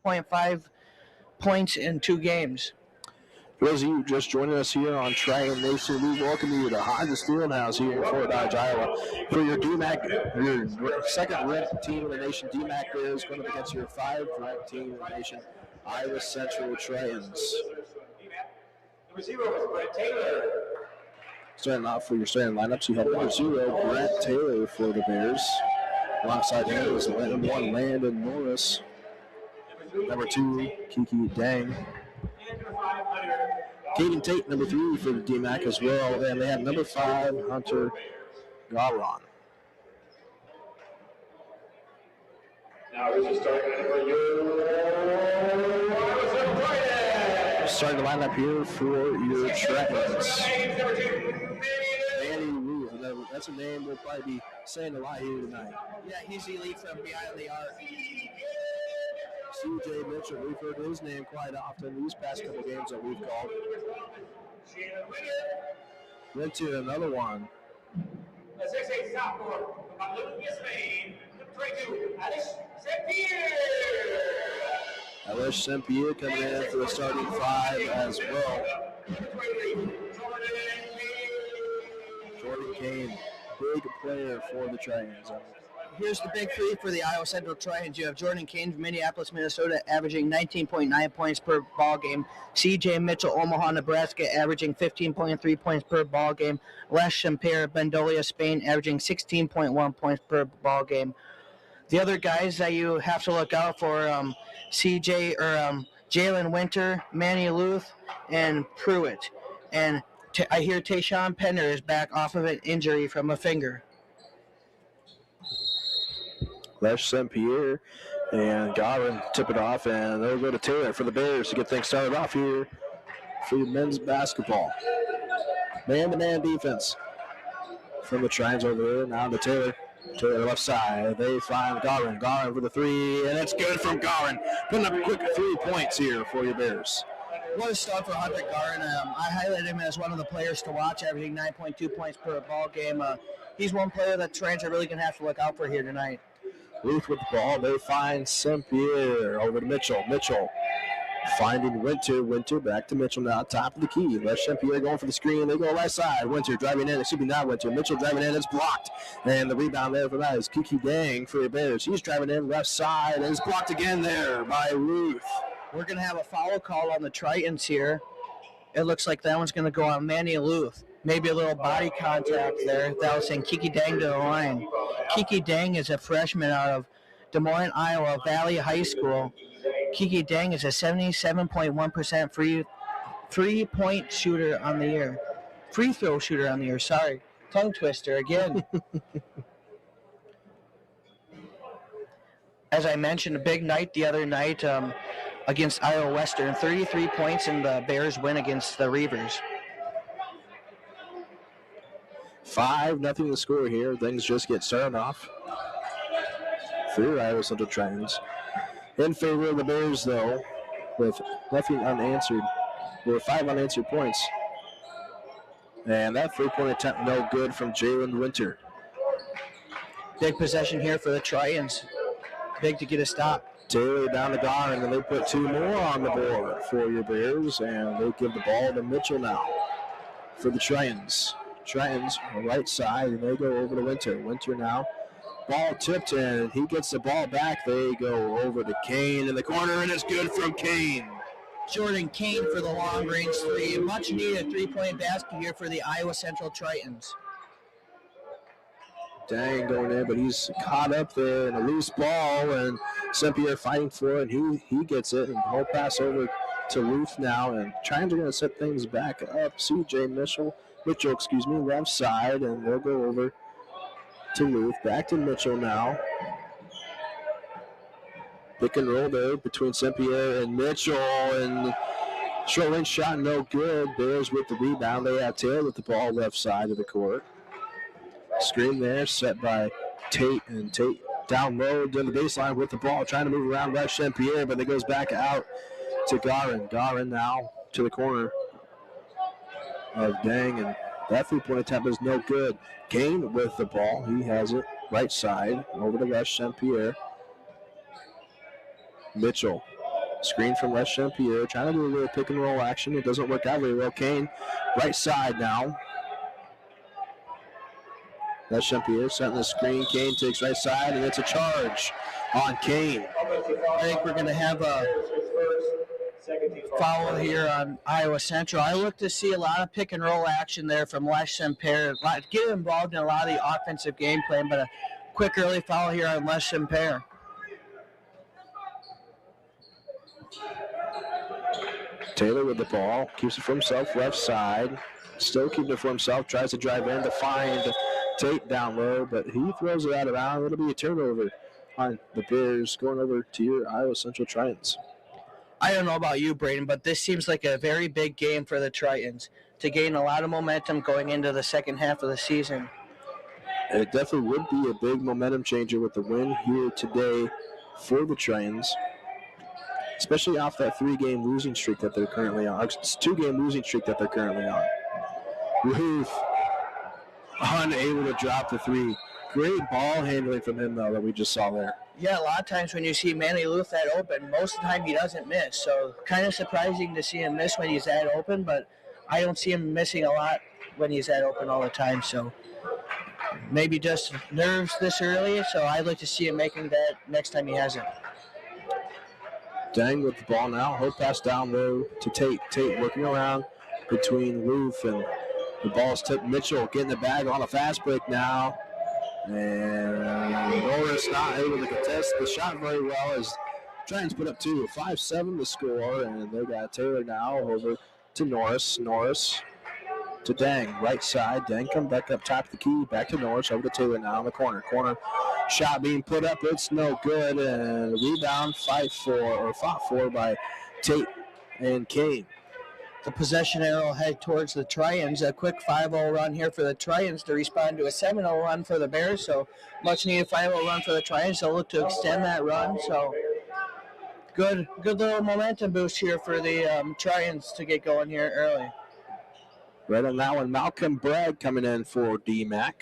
0.5 points in 2 games. For those of you just joining us here on Triton Nation, we welcome you to Hodges Fieldhouse here in Fort Dodge, Iowa. For your DMACC, your second-ranked team in the nation, DMACC Bears, going up against your 5th-ranked team in the nation, Iowa Central Tritons. Number 0 is Brett Taylor. Starting off for your starting lineups, you have number 0, Brett Taylor for the Bears. Alongside him is number 1, Landon Norris. Number 2, Kiki Dang. Caden Tate, number 3 for the DMACC as well. And they have number 5, Hunter Garon. Now this is starting for you. Starting the lineup here for your Tritons. Manny Ruth. That's a name we'll probably be saying a lot here tonight. Yeah, he's elite from behind the arc. CJ Mitchell, we've heard his name quite often these past couple games that we've called. Went to another one. Alish St. Pierre coming in for the starting 5 as well. Jordan Kane, big player for the Tritons. Here's the big 3 for the Iowa Central Tritons. You have Jordan Kane from Minneapolis, Minnesota, averaging 19.9 points per ball game. C.J. Mitchell, Omaha, Nebraska, averaging 15.3 points per ball game. Les Champer, Bendolia, Spain, averaging 16.1 points per ball game. The other guys that you have to look out for, C.J. or Jalen Winter, Manny Luth, and Pruitt. And I hear Tayshawn Pender is back off of an injury from a finger. Les St. Pierre and Godwin tip it off, and they'll go to Taylor for the Bears to get things started off here for men's basketball. Man-to-man defense from the Tritons over there. Now to Taylor. Taylor left side. They find Godwin. Godwin for the 3, and it's good from Godwin. Putting up quick 3 points here for your Bears. What a start for Hunter Garin. I highlighted him as one of the players to watch, averaging 9.2 points per ball game. He's one player that Tritons are really going to have to look out for here tonight. Ruth with the ball. They find St. Pierre over to Mitchell. Mitchell finding Winter. Winter back to Mitchell now. Top of the key. Les St. Pierre going for the screen. They go right side. Winter driving in. Excuse me, not Winter. Mitchell driving in. It's blocked. And the rebound there for that is Kiki Dang for the Bears. He's driving in left side. And it's blocked again there by Ruth. We're going to have a foul call on the Tritons here. It looks like that one's going to go on Manny Luth. Maybe a little body contact there. That was saying Kiki Dang to the line. Kiki Dang is a freshman out of Des Moines, Iowa, Valley High School. Kiki Dang is a 77.1% three-point shooter on the year. Free throw shooter on the year, sorry. Tongue twister again. As I mentioned, a big night the other night against Iowa Western. 33 points in the Bears win against the Reavers. 5-0 the score here. Things just get started off for Iowa Central Tritons. In favor of the Bears, though, with nothing unanswered. There were 5 unanswered points. And that 3-point attempt no good from Jalen Winter. Big possession here for the Tritons. Big to get a stop. Taylor down the guard, and they put 2 more on the board for your Bears, and they give the ball to Mitchell now for the Tritons. Tritons on the right side, and they go over to Winter. Winter now. Ball tipped, and he gets the ball back. They go over to Kane in the corner, and it's good from Kane. Jordan Kane for the long-range 3. Much needed 3-point basket here for the Iowa Central Tritons. Dang going in, but he's caught up there in a loose ball, and St. Pierre fighting for it, and he gets it, and he'll pass over to Ruth now, and Tritons are going to set things back up. C.J. Mitchell, left side, and they'll go over to Ruth. Back to Mitchell now. Pick and roll there between St. Pierre and Mitchell, and short range shot no good. Bears with the rebound. They have Taylor with the ball left side of the court. Screen there set by Tate, and Tate down low down the baseline with the ball, trying to move around left St. Pierre, but it goes back out to Garin. Garin now to the corner of Dang, and that 3-point attempt is no good. Kane with the ball. He has it right side over to left St. Pierre. Mitchell Screen from Les Champierre, trying to do a little pick and roll action. It doesn't work out very well. Kane, right side now. Les Champierre setting the screen. Kane takes right side, and it's a charge on Kane. I think we're going to have a foul here on Iowa Central. I look to see a lot of pick and roll action there from Les Champierre. Get involved in a lot of the offensive game plan, but a quick early foul here on Les Champierre. Taylor with the ball, keeps it for himself, left side. Still keeping it for himself, tries to drive in to find Tate down low, but he throws it out of bounds. It'll be a turnover on the Bears going over to your Iowa Central Tritons. I don't know about you, Braden, but this seems like a very big game for the Tritons to gain a lot of momentum going into the second half of the season. It definitely would be a big momentum changer with the win here today for the Tritons, especially off that 3-game losing streak that they're currently on. It's a 2-game losing streak that they're currently on. Ruth unable to drop the 3. Great ball handling from him, though, that we just saw there. Yeah, a lot of times when you see Manny Luth that open, most of the time he doesn't miss. So kind of surprising to see him miss when he's that open, but I don't see him missing a lot when he's that open all the time. So maybe just nerves this early, so I'd like to see him making that next time he has it. Dang with the ball now. He'll pass down low to Tate. Tate working around between Luth and the ball's tipped. Mitchell getting the bag on a fast break now. And Norris not able to contest the shot very well as Tritons put up 2. 5-7 to score, and they got Taylor now over to Norris. Norris to Dang, right side. Dang come back up top of the key, back to Norris, over to Taylor now in the corner. Corner shot being put up, it's no good, and rebound fought for by Tate and Kane. The possession arrow head towards the Tritons. A quick 5-0 run here for the Tritons to respond to a 7-0 run for the Bears. So much needed 5-0 run for the Tritons. They'll look to extend that run. So good little momentum boost here for the Tritons to get going here early. Right on that one, Malcolm Bragg coming in for DMACC.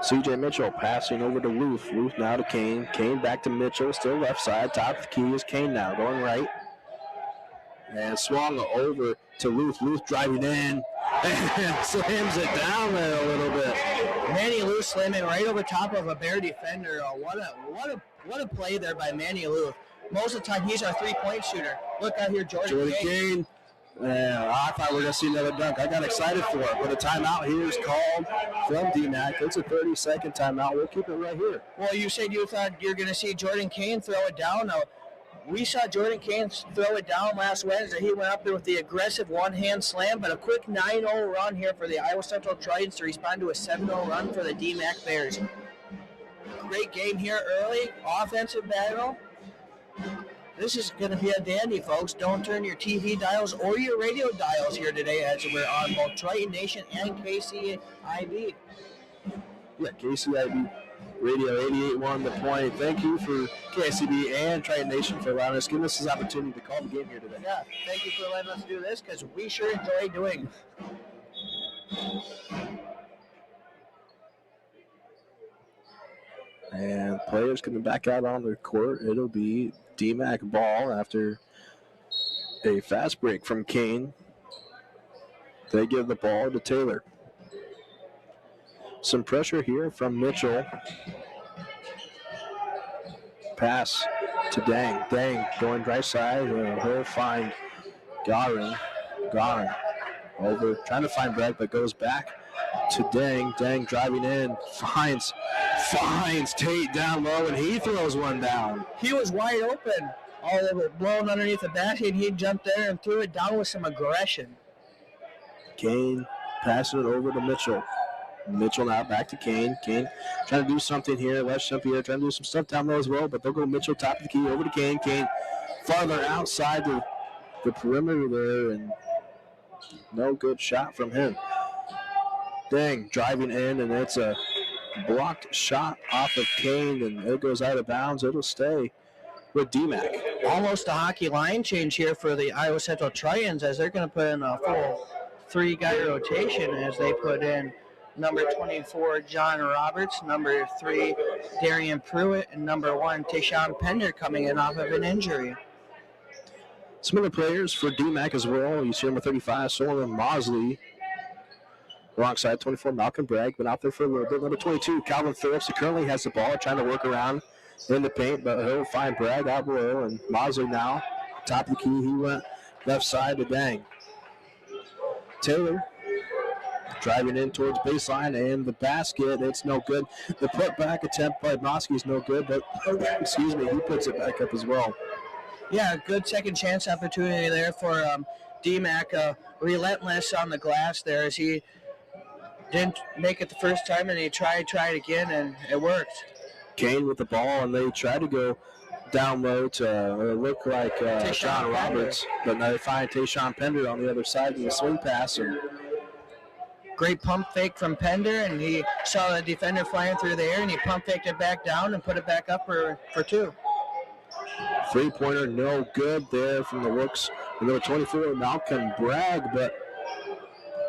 CJ Mitchell passing over to Luth. Luth now to Kane. Kane back to Mitchell, still left side. Top of the key is Kane now, going right. And swung over to Luth. Luth driving in and slams it down there a little bit. Manny Luth slamming right over top of a Bear defender. What a play there by Manny Luth. Most of the time he's our 3-point shooter. Look out here, Jordan Kane. I thought we were going to see another dunk. I got excited for it, but a timeout here is called from DMACC. It's a 30-second timeout. We'll keep it right here. Well, you said you thought you're going to see Jordan Kane throw it down. Now, we saw Jordan Kane throw it down last Wednesday. He went up there with the aggressive one-hand slam, but a quick 9-0 run here for the Iowa Central Tritons to respond to a 7-0 run for the DMACC Bears. Great game here early, offensive battle. This is going to be a dandy, folks. Don't turn your TV dials or your radio dials here today as we're on both Triton Nation and KCIB. Yeah, KCIB Radio 88.1 The Point. Thank you for KCB and Triton Nation for allowing us, giving us this opportunity to call the game here today. Yeah, thank you for letting us do this because we sure enjoy doing it. And players coming back out on the court. It'll be DMACC ball after a fast break from Kane. They give the ball to Taylor. Some pressure here from Mitchell. Pass to Dang. Dang going right side. He'll find Garin. Garin over, trying to find Bragg, but goes back to Dang. Dang driving in, finds Tate down low, and he throws one down. He was wide open. All of it blown underneath the basket, and he jumped there and threw it down with some aggression. Kane passing it over to Mitchell. Mitchell now back to Kane. Kane trying to do something here. Les Champierre trying to do some stuff down low as well, but they'll go Mitchell top of the key over to Kane. Kane farther outside the perimeter there, and no good shot from him. Dang, driving in, and it's a blocked shot off of Kane, and it goes out of bounds. It'll stay with DMACC. Almost a hockey line change here for the Iowa Central Tritons as they're going to put in a full 3-guy rotation as they put in number 24, John Roberts, number 3, Darian Pruitt, and number 1, Tayshawn Pender coming in off of an injury. Some other players for DMACC as well. You see number 35, Solomon Mosley. Alongside 24, Malcolm Bragg, been out there for a little bit. Number 22, Calvin Phillips, who currently has the ball, trying to work around in the paint, but he'll find Bragg out below. And Mosley now, top of the key, he went left side to Dang. Taylor driving in towards baseline, and the basket, it's no good. The putback attempt by Mosky is no good, but, excuse me, he puts it back up as well. Yeah, good second chance opportunity there for DMACC. Relentless on the glass there as he didn't make it the first time, and he tried again, and it worked. Kane with the ball, and they try to go down low to look like John Roberts, but now they find Tayshawn Pender on the other side of the swing pass. And great pump fake from Pender, and he saw the defender flying through the air, and he pump faked it back down and put it back up for 2. Three-pointer, no good there from the looks. Number 24, Malcolm Bragg, but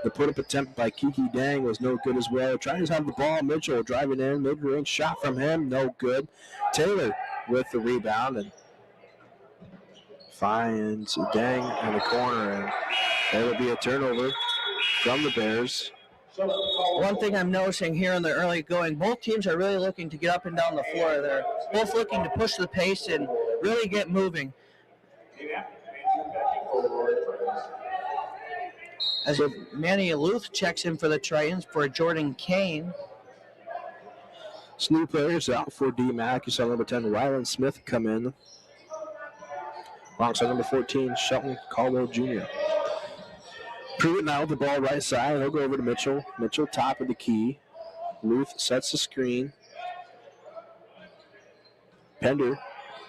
the put-up attempt by Kiki Dang was no good as well. Trying to have the ball, Mitchell driving in, mid-range shot from him, no good. Taylor with the rebound and finds Dang in the corner, and there will be a turnover from the Bears. One thing I'm noticing here in the early going, both teams are really looking to get up and down the floor. They're both looking to push the pace and really get moving. As Manny Luth checks in for the Tritons for Jordan Kane. Some new players out for DMACC. You saw number 10, Rylan Smith, come in. Alongside number 14, Shelton Caldwell Jr. Pruitt now with the ball right side. He'll go over to Mitchell. Mitchell top of the key. Luth sets the screen. Pender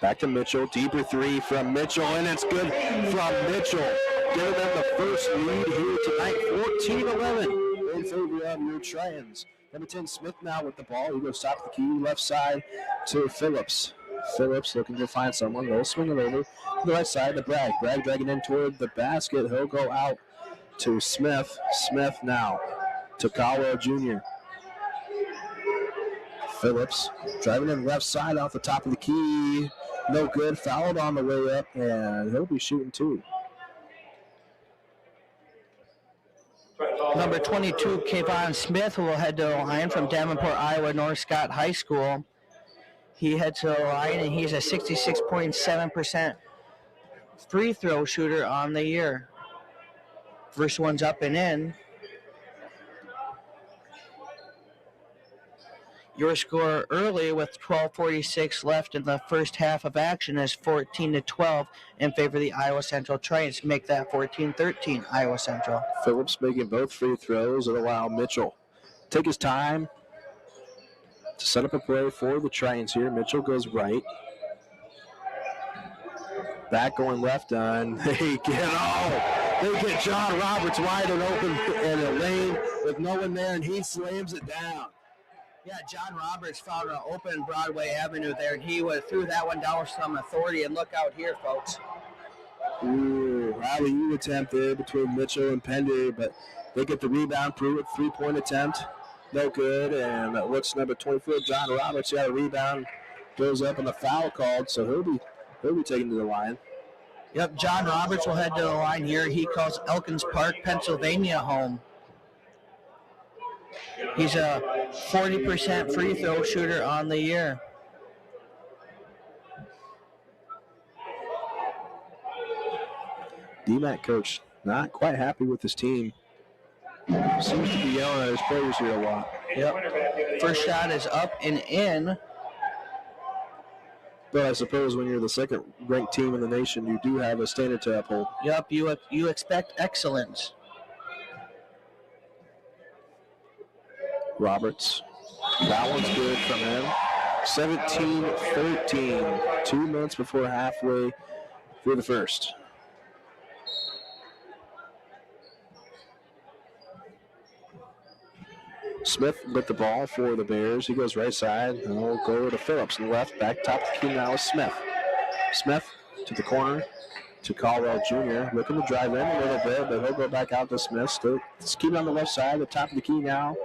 back to Mitchell. Deeper three from Mitchell, and it's good from Mitchell. Giving them the first lead here tonight, 14-11 in favor of your Tritons. Number 10, Smith now with the ball. He goes top of the key, left side to Phillips. Phillips looking to find someone. They'll swing it over to the right side to Bragg. Bragg dragging in toward the basket. He'll go out to Smith. Smith now to Caldwell Jr. Phillips driving in left side off the top of the key. No good. Fouled on the way up, and he'll be shooting 2. Number 22, Kayvon Smith, who will head to the line from Davenport, Iowa, North Scott High School. He heads to the line, and he's a 66.7% free throw shooter on the year. First one's up and in. Your score early with 12:46 left in the first half of action is 14-12 in favor of the Iowa Central Tritons. Make that 14-13 Iowa Central. Phillips making both free throws and allow Mitchell take his time to set up a play for the Tritons here. Mitchell goes right. Back going left on. They get John Roberts wide and open in a lane with no one there, and he slams it down. Yeah, John Roberts found an open Broadway Avenue there, and he threw that one down with some authority. And look out here, folks. Ooh, alley-oop attempt there between Mitchell and Pender, but they get the rebound. Pruitt, three-point attempt, no good. And what's number 24, John Roberts, got a rebound, goes up, and the foul called, so he'll be taken to the line. Yep, John Roberts will head to the line here. He calls Elkins Park, Pennsylvania home. He's a 40% free throw shooter on the year. DMACC coach not quite happy with his team. Seems to be yelling at his players here a lot. Yep. First shot is up and in. But I suppose when you're the second-ranked team in the nation, you do have a standard to uphold. Yep, you expect excellence. Roberts. That one's good from him. 17-13. 2 minutes before halfway through the first. Smith with the ball for the Bears. He goes right side, and he'll go to Phillips and left. Back top of the key now is Smith. Smith to the corner to Caldwell Jr. Looking to drive in a little bit, but he'll go back out to Smith. Still keep on the left side, the top of the key now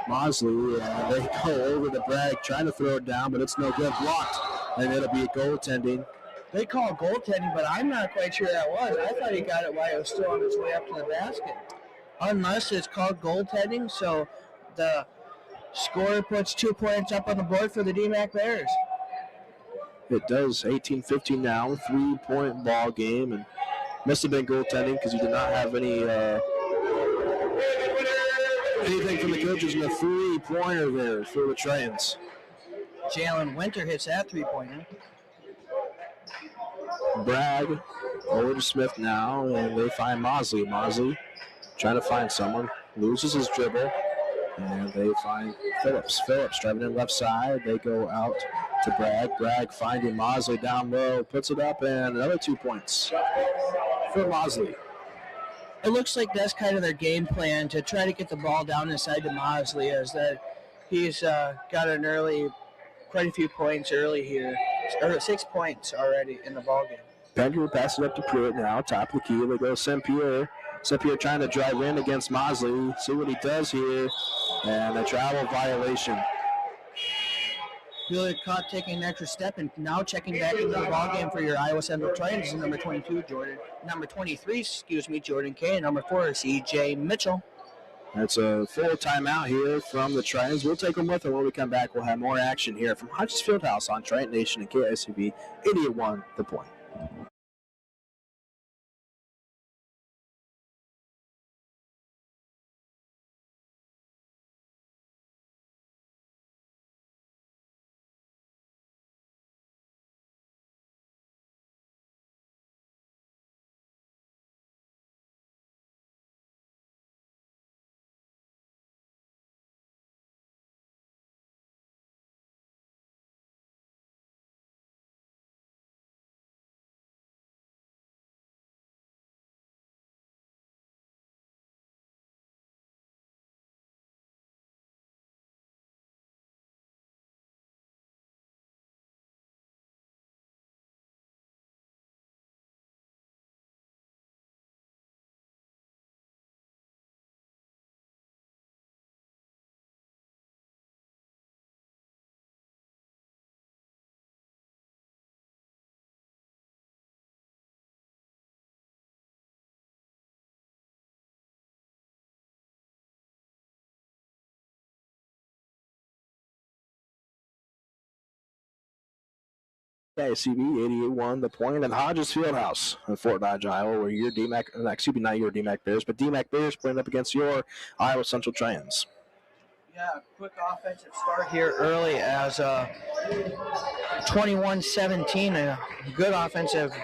Mosley, and they go over to Bragg, trying to throw it down, but it's no good. Blocked, and it'll be goaltending. They call goaltending, but I'm not quite sure that was. I thought he got it while he was still on his way up to the basket. Unless it's called goaltending, so the scorer puts 2 points up on the board for the DMACC Bears. It does. 18-15 now, 3-point ball game, and must have been goaltending because he did not have anything from the coaches in the 3-pointer there for the Tritons. Jalen Winter hits that 3-pointer. Bragg over to Smith now, and they find Mosley. Mosley trying to find someone, loses his dribble, and they find Phillips. Phillips driving in left side. They go out to Bragg. Bragg finding Mosley down low, puts it up, and another 2 points for Mosley. It looks like that's kind of their game plan, to try to get the ball down inside to Mosley, as that he's got an early, quite a few points early here, or 6 points already in the ball game. Bender passes it up to Pruitt now, top of the key. They go St. Pierre. St. Pierre trying to drive in against Mosley. See what he does here, and a travel violation. Really caught taking an extra step, and now checking back into the ball game for your Iowa Central Tritons is number 23, Jordan Kay, and number 4, C.J. Mitchell. That's a full timeout here from the Tritons. We'll take them with them. When we come back, we'll have more action here from Hodges Fieldhouse on Triton Nation and KICB 88.1 The Point. KICB 88.1 The Point and Hodges Fieldhouse in Fort Dodge, Iowa, where your not your DMACC Bears, but DMACC Bears playing up against your Iowa Central Tritons. Yeah, quick offensive start here early as 21-17, a good offensive.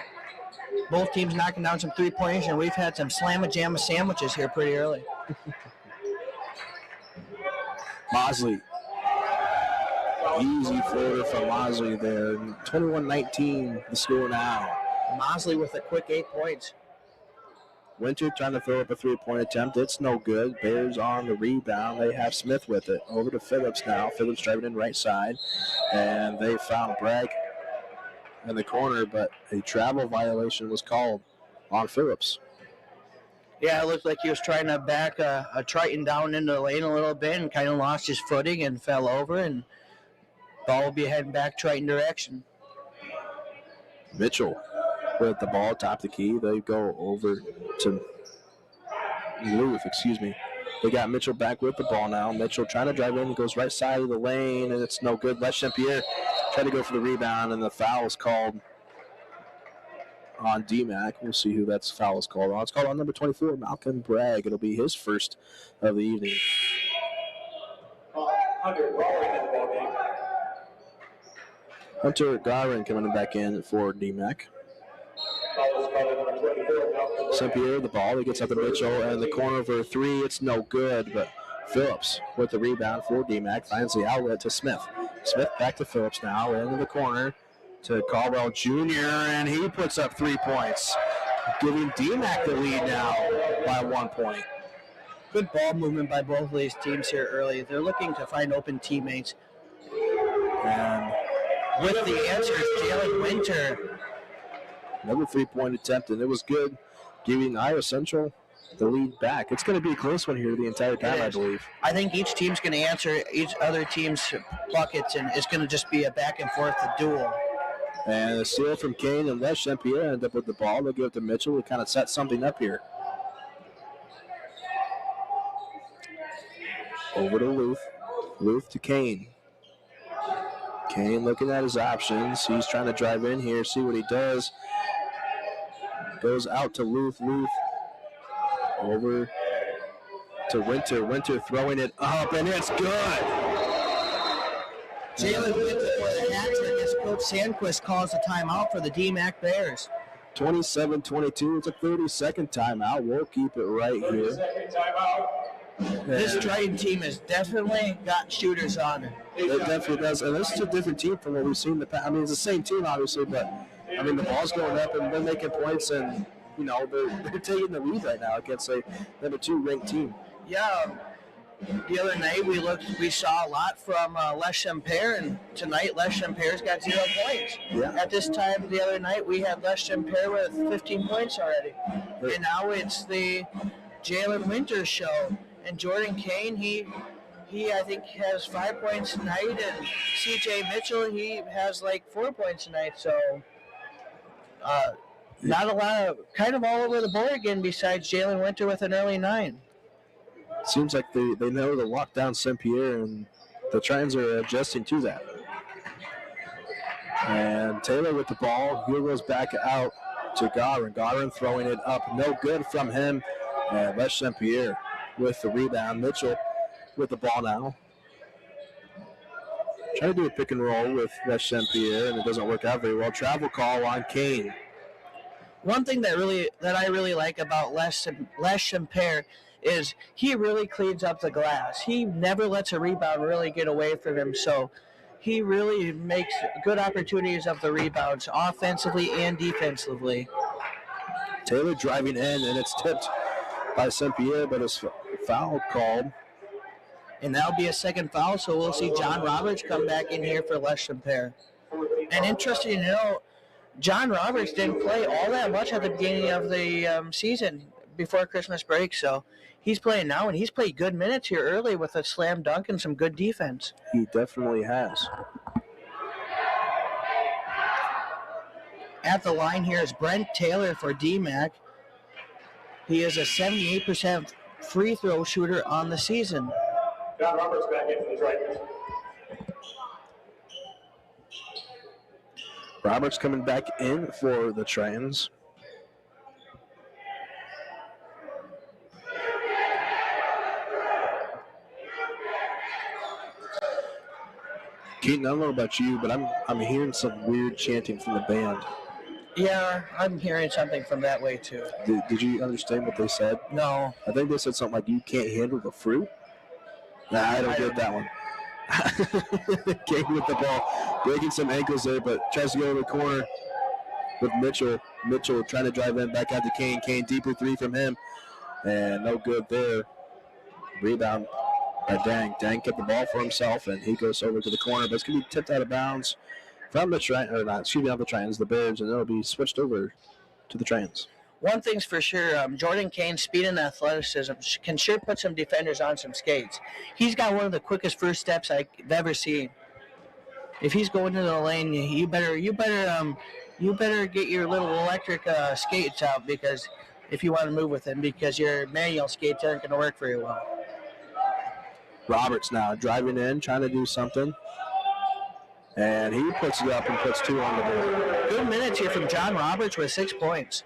Both teams knocking down some 3-pointers, and we've had some slamma-jamma sandwiches here pretty early. Mosley. Easy floater from Mosley there. 21-19 the score now. Mosley with a quick 8 points. Winter trying to throw up a 3-point attempt. It's no good. Bears on the rebound. They have Smith with it. Over to Phillips now. Phillips driving in right side. And they found Bragg in the corner, but a travel violation was called on Phillips. Yeah, it looked like he was trying to back a Triton down into the lane a little bit and kind of lost his footing and fell over, and ball will be heading back Triton direction. Mitchell with the ball, top the key. They go over to Luth, They got Mitchell back with the ball now. Mitchell trying to drive in. He goes right side of the lane, and it's no good. Les St. Pierre trying to go for the rebound, and the foul is called on DMACC. We'll see who that foul is called on. It's called on number 24, Malcolm Bragg. It'll be his first of the evening. Hunter Garvin coming back in for DMACC. St. Pierre, the ball. He gets up to Mitchell, and the corner for a 3. It's no good, but Phillips with the rebound for DMACC finds the outlet to Smith. Smith back to Phillips now, into the corner to Caldwell Jr., and he puts up 3 points, giving DMACC the lead now by 1 point. Good ball movement by both of these teams here early. They're looking to find open teammates. And with the answer is Jalen Winter. Another 3-point attempt, and it was good, giving Iowa Central the lead back. It's going to be a close one here the entire time, I believe. I think each team's going to answer each other team's buckets, and it's going to just be a back and forth duel. And a steal from Kane and Les St. Pierre end up with the ball. They'll give it to Mitchell to kind of set something up here. Over to Luth. Luth to Kane. Kane looking at his options. He's trying to drive in here, see what he does. Goes out to Luth. Luth over to Winter. Winter throwing it up, and it's good. Jalen Winter for the hat trick as Coach Sandquist calls a timeout for the DMACC Bears. 27-22. It's a 30-second timeout. We'll keep it right here. 30-second timeout. This Triton team has definitely got shooters on it. It definitely does. And this is a different team from what we've seen in the past. I mean, it's the same team, obviously, but, I mean, the ball's going up and they're making points, and, you know, they're taking the lead right now against a number 2 ranked team. Yeah. The other night we saw a lot from Les St. Pierre, and tonight Les St. Pierre's got 0 points. Yeah. At this time the other night we had Les St. Pierre with 15 points already. And now it's the Jalen Winter show. And Jordan Kane, he I think has 5 points tonight, and CJ Mitchell, he has like 4 points tonight. So not a lot of, kind of all over the board again besides Jalen Winter with an early 9. Seems like they know to lock down St. Pierre, and the Tritons are adjusting to that. And Taylor with the ball. Here goes back out to Garin. Garin throwing it up. No good from him. And Les St. Pierre with the rebound. Mitchell with the ball now. Trying to do a pick and roll with Les St. Pierre, and it doesn't work out very well. Travel call on Kane. One thing that I really like about Les St. Pierre is he really cleans up the glass. He never lets a rebound really get away from him, so he really makes good opportunities of the rebounds, offensively and defensively. Taylor driving in, and it's tipped by St. Pierre, but it's foul called. And that'll be a second foul, so we'll see John Roberts come back in here for Les St. Pierre. And interesting to know, John Roberts didn't play all that much at the beginning of the season before Christmas break, so he's playing now, and he's played good minutes here early with a slam dunk and some good defense. He definitely has. At the line here is Brent Taylor for DMACC. He is a 78% free throw shooter on the season. John Roberts back in for the Tritons. Roberts coming back in for the Tritons. Keaton, I don't know about you, but I'm hearing some weird chanting from the band. Yeah, I'm hearing something from that way too. Did you understand what they said? No. I think they said something like, "You can't handle the fruit." Nah, I don't get that one. Kane with the ball, breaking some ankles there, but tries to go to the corner with Mitchell. Mitchell trying to drive in, back out to Kane. Kane deeper 3 from him, and no good there. Rebound by Dang. Dang kept the ball for himself, and he goes over to the corner, but it's going to be tipped out of bounds from the Tritons, the Bears, and it'll be switched over to the Tritons. One thing's for sure, Jordan Kane's speed and athleticism can sure put some defenders on some skates. He's got one of the quickest first steps I've ever seen. If he's going into the lane, you better get your little electric skates out, because if you want to move with him, because your manual skates aren't going to work very well. Roberts now driving in, trying to do something. And he puts it up and puts 2 on the board. Good minutes here from John Roberts with 6 points.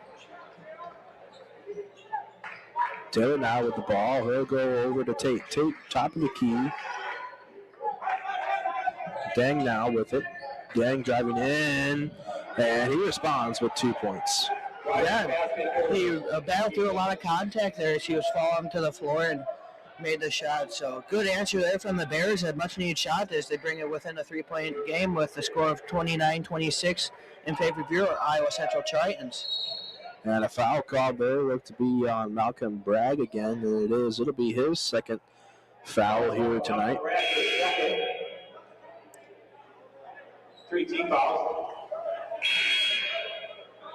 Taylor now with the ball. He'll go over to Tate. Tate, top of the key. Dang now with it. Dang driving in. And he responds with 2 points. Yeah, he battled through a lot of contact there as he was falling to the floor and made the shot. So good answer there from the Bears. A much-needed shot as they bring it within a 3-point game with a score of 29-26 in favor of your Iowa Central Tritons. And a foul call there looked to be on Malcolm Bragg again, and it is. It'll be his second foul here tonight. 3 team fouls.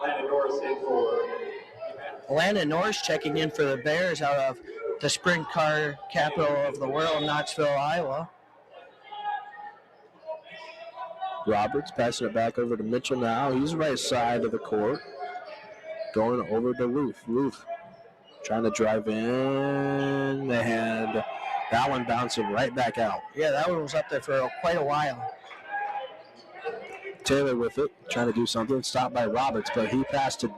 Landon Norris in for DMACC. Landon Norris checking in for the Bears out of the sprint car capital of the world, Knoxville, Iowa. Roberts passing it back over to Mitchell now. He's right side of the court. Going over to Loof. Loof trying to drive in, and that one bouncing right back out. Yeah, that one was up there for quite a while. Taylor with it, trying to do something. Stopped by Roberts, but he passed to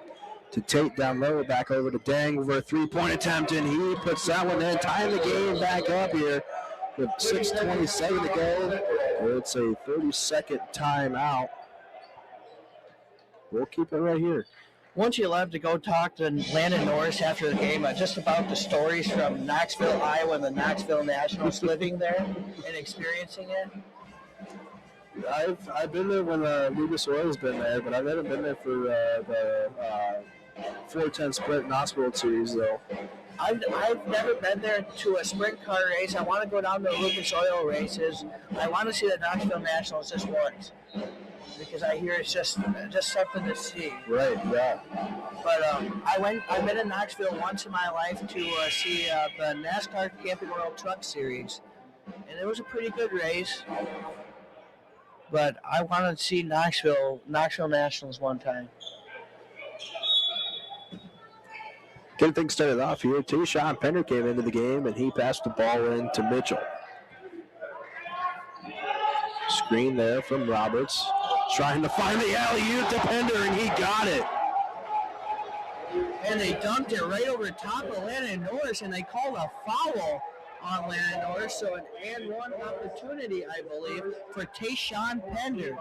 Tate down low, back over to Dang for a three-point attempt, and he puts that one in, tying the game back up here with 6:27 to go. It's a 30-second timeout. We'll keep it right here. Wouldn't you love to go talk to Landon Norris after the game just about the stories from Knoxville, Iowa, and the Knoxville Nationals living there and experiencing it? I've been there when Lucas Oil's been there, but I've never been there for the 410 Sprint Knoxville Series, though. I've never been there to a sprint car race. I want to go down to the Lucas Oil races. I want to see the Knoxville Nationals just once, because I hear it's just something to see. Right, yeah. But I've been in Knoxville once in my life to see the NASCAR Camping World Truck Series, and it was a pretty good race. But I want to see Knoxville Nationals one time. Getting things started off here. Tayshawn Pender came into the game, and he passed the ball in to Mitchell. Screen there from Roberts. Trying to find the alley-oop to Pender, and he got it. And they dunked it right over top of Landon Norris, and they called a foul on Landon Norris. So an and one opportunity, I believe, for Tayshawn Pender.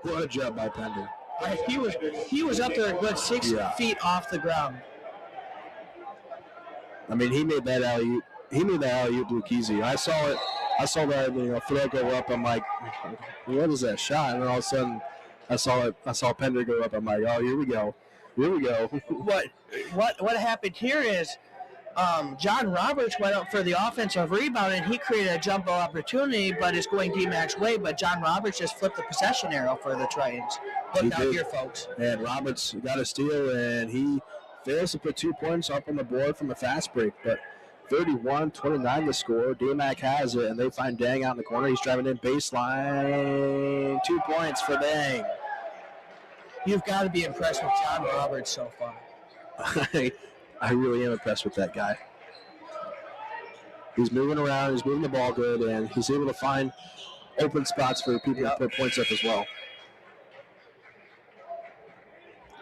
What a job by Pender. He was up there a good 6 feet off the ground. I mean, he made that alley-oop. He made that alley-oop look easy. I saw that throw go up. I'm like, what is that shot? And then all of a sudden, I saw Pender go up. I'm like, oh, here we go. What happened here is John Roberts went up for the offensive rebound, and he created a jump ball opportunity, but it's going DMACC's way. But John Roberts just flipped the possession arrow for the Tritons. Look out here, folks. And Roberts got a steal, and he fails to put 2 points up on the board from a fast break. But 31-29 the score. DMACC has it, and they find Dang out in the corner. He's driving in baseline. 2 points for Dang. You've got to be impressed with John Roberts so far. I really am impressed with that guy. He's moving around, he's moving the ball good, and he's able to find open spots for people to put points up as well.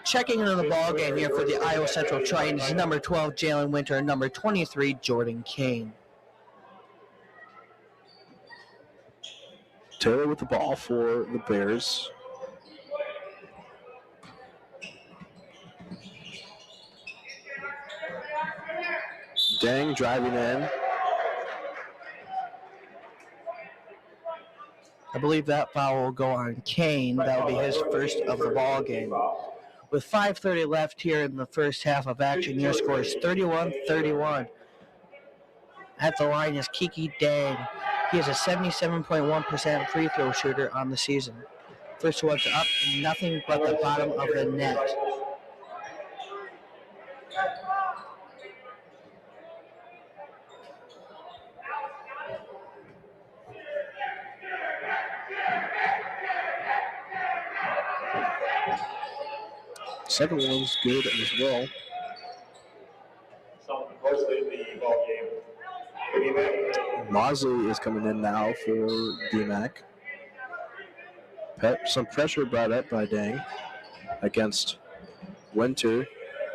Checking into the ball game here for the Iowa Central Tritons, number 12, Jalen Winter, and number 23, Jordan Kane. Taylor with the ball for the Bears. Dang driving in. I believe that foul will go on Kane. That will be his first of the ball game. With 5:30 left here in the first half of action, your score is 31-31. At the line is Kiki Dang. He is a 77.1% free throw shooter on the season. First one's up, nothing but the bottom of the net. Second one's good as well. Something closely in the ball game. Mosley is coming in now for DMACC. Some pressure brought up by Dang against Winter.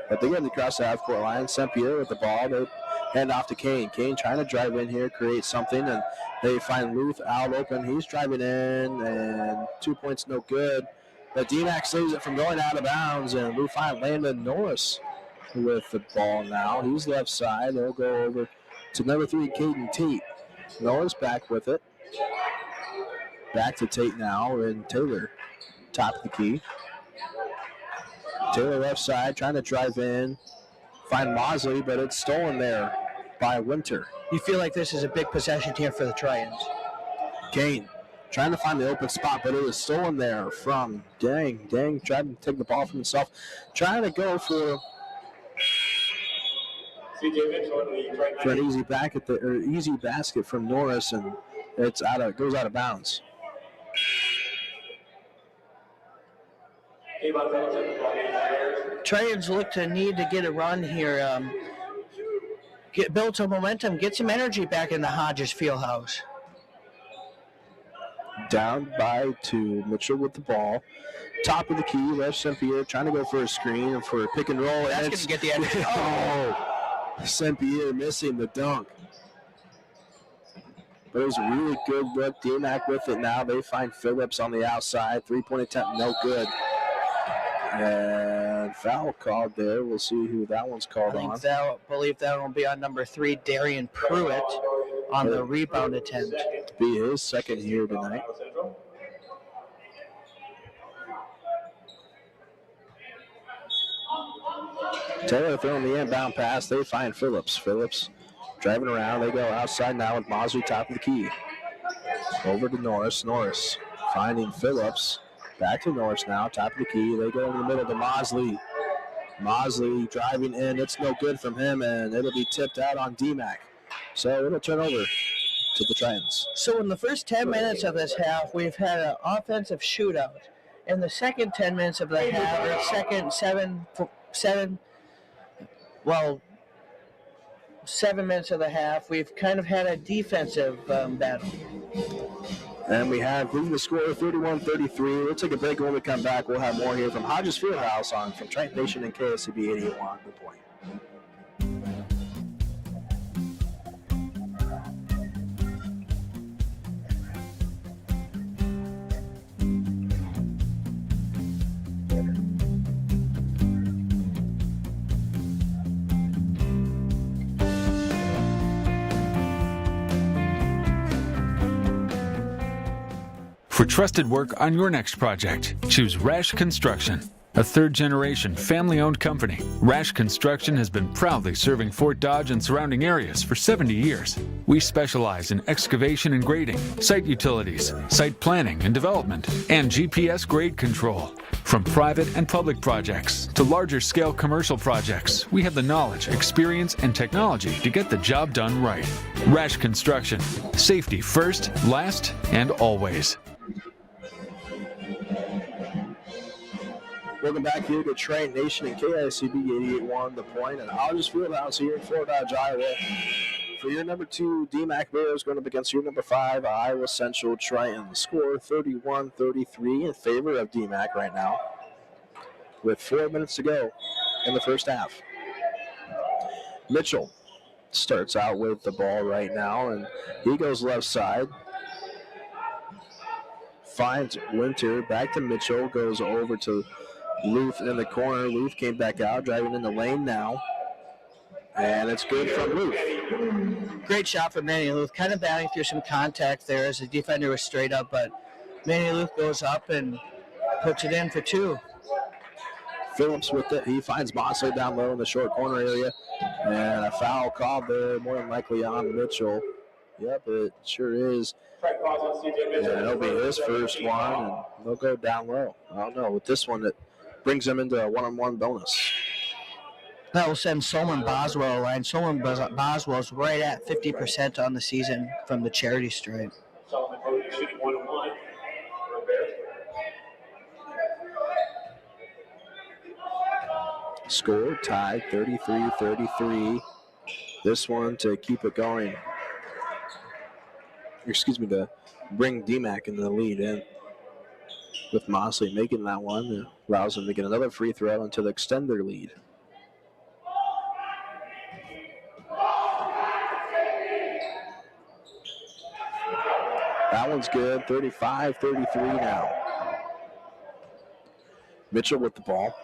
But they get across the half-court line. St. Pierre with the ball. They hand off to Kane. Kane trying to drive in here, create something, and they find Luth out open. He's driving in, and 2 points no good. But DMACC saves it from going out of bounds, and we'll find Landon Norris with the ball now. He's left side. They'll go over to number 3, Caden Tate. Norris back with it. Back to Tate now, and Taylor top of the key. Taylor left side, trying to drive in, find Mosley, but it's stolen there by Winter. You feel like this is a big possession here for the Tritons. Kane trying to find the open spot, but it was stolen there from Dang. Dang tried to take the ball from himself, trying to go for an easy basket from Norris, and it goes out of bounds. Tritons look to need to get a run here, build some momentum, get some energy back in the Hodges Fieldhouse. Down by 2, Mitchell with the ball. Top of the key, left St. Pierre trying to go for a screen and for a pick and roll. That's going to get the energy. St. Pierre missing the dunk. But it was a really good look. DMACC with it now. They find Phillips on the outside. 3-point attempt, no good. And foul called there. We'll see who that one's called on. I believe that will be on number 3, Darian Pruitt, on the rebound attempt. Be his second here tonight. Taylor throwing the inbound pass. They find Phillips. Phillips driving around. They go outside now with Mosley top of the key. Over to Norris. Norris finding Phillips. Back to Norris now, top of the key. They go in the middle to Mosley. Mosley driving in. It's no good from him, and it'll be tipped out on DMACC. So it'll turn over to the Tritons. So in the first 10 minutes of this half, we've had an offensive shootout. In the second 10 minutes of the half, or second 7 minutes of the half, we've kind of had a defensive battle. And we have leading the score 31-33. We'll take a break. When we come back, we'll have more here from Hodges Fieldhouse on from Triton Nation and KSCB 88.1 The Point. For trusted work on your next project, choose Rash Construction, a third-generation family-owned company. Rash Construction has been proudly serving Fort Dodge and surrounding areas for 70 years. We specialize in excavation and grading, site utilities, site planning and development, and GPS grade control. From private and public projects to larger-scale commercial projects, we have the knowledge, experience, and technology to get the job done right. Rash Construction. Safety first, last, and always. Welcome back here to Triton Nation and KICB 88.1 The Point and Hodges Fieldhouse here in Fort Dodge, Iowa. For your number 2, DMACC Bears going up against your number 5, Iowa Central Triton. The score 31-33 in favor of DMACC right now, with 4 minutes to go in the first half. Mitchell starts out with the ball right now, and he goes left side. Finds Winter, back to Mitchell, goes over to Luth in the corner. Luth came back out, driving in the lane now. And it's good from Luth. Great shot from Manny Luth. Kind of battling through some contact there as the defender was straight up, but Manny Luth goes up and puts it in for 2. Phillips with it. He finds Mosley down low in the short corner area. And a foul called there, more than likely on Mitchell. Yep, it sure is. And it'll be his first one, and they'll go down low. I don't know. With this one, it brings them into a one-on-one bonus. That will send Solon Boswell a line. Solon Boswell's right at 50% on the season from the charity stripe. Score tied 33-33. This one to keep it going. To bring DMACC into the lead. And with Mosley making that one, it allows them to get another free throw and to extend their lead. That one's good, 35-33 now. Mitchell with the ball.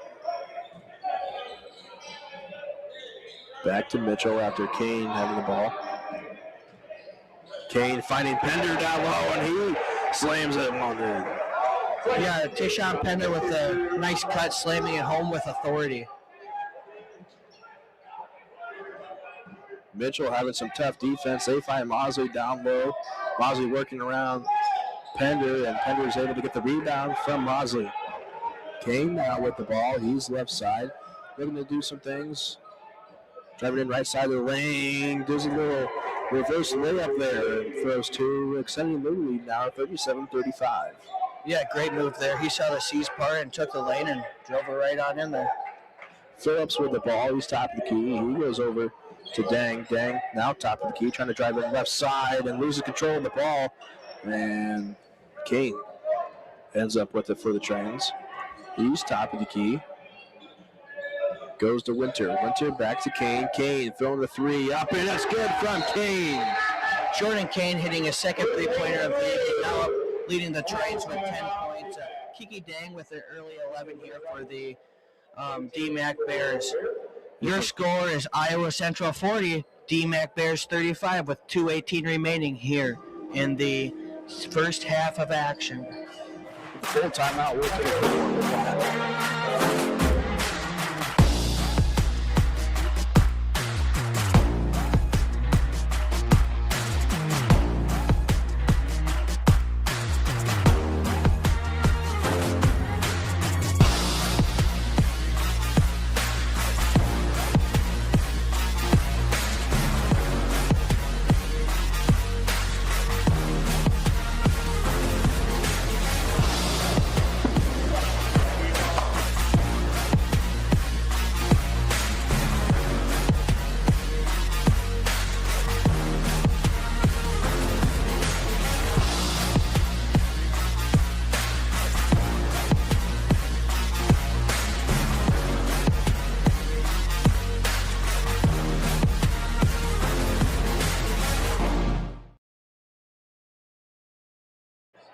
Back to Mitchell after Kane having the ball. Kane finding Pender down low, and he slams it on in. Yeah, Tayshawn Pender with a nice cut, slamming it home with authority. Mitchell having some tough defense. They find Mosley down low. Mosley working around Pender, and Pender is able to get the rebound from Mosley. Kane now with the ball. He's left side. Looking to do some things. Driving in right side of the lane. Does a little reverse layup there. And throws two, extending the lead now, 37-35. Yeah, great move there. He saw the C's part and took the lane and drove it right on in there. Phillips with the ball. He's top of the key. He goes over to Dang. Dang now top of the key, trying to drive it left side and loses control of the ball. And Kane ends up with it for the Trojans. He's top of the key. Goes to Winter. Winter back to Kane. Kane throwing the three up, and that's good from Kane. Jordan Kane hitting a second three-pointer of the evening, now leading the Trojans with 10 points. Kiki Dang with an early 11 here for the DMACC Bears. Your score is Iowa Central 40, DMACC Bears 35 with 2:18 remaining here in the first half of action. Full timeout. We'll take a quick one.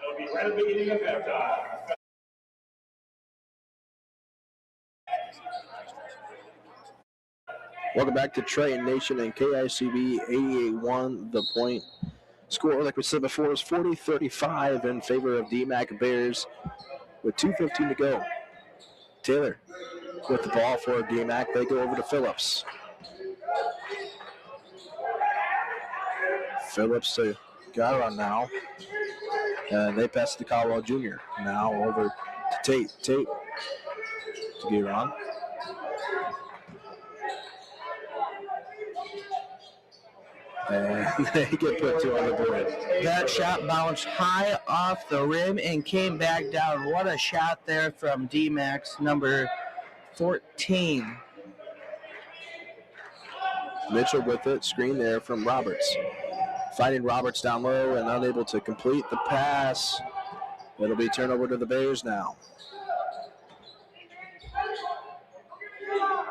It'll be right at the beginning of halftime. Welcome back to Triton Nation and KICB 88-1. The point score, like we said before, is 40-35 in favor of DMACC Bears with 2:15 to go. Taylor with the ball for DMACC. They go over to Phillips. Phillips to Garon now. And they pass to Caldwell Jr. Now over to Tate. Tate to Garon. And they get put two on the board. That shot bounced high off the rim and came back down. What a shot there from DMACC's number 14. Mitchell with it. Screen there from Roberts. Finding Roberts down low and unable to complete the pass. It'll be turnover to the Bears now.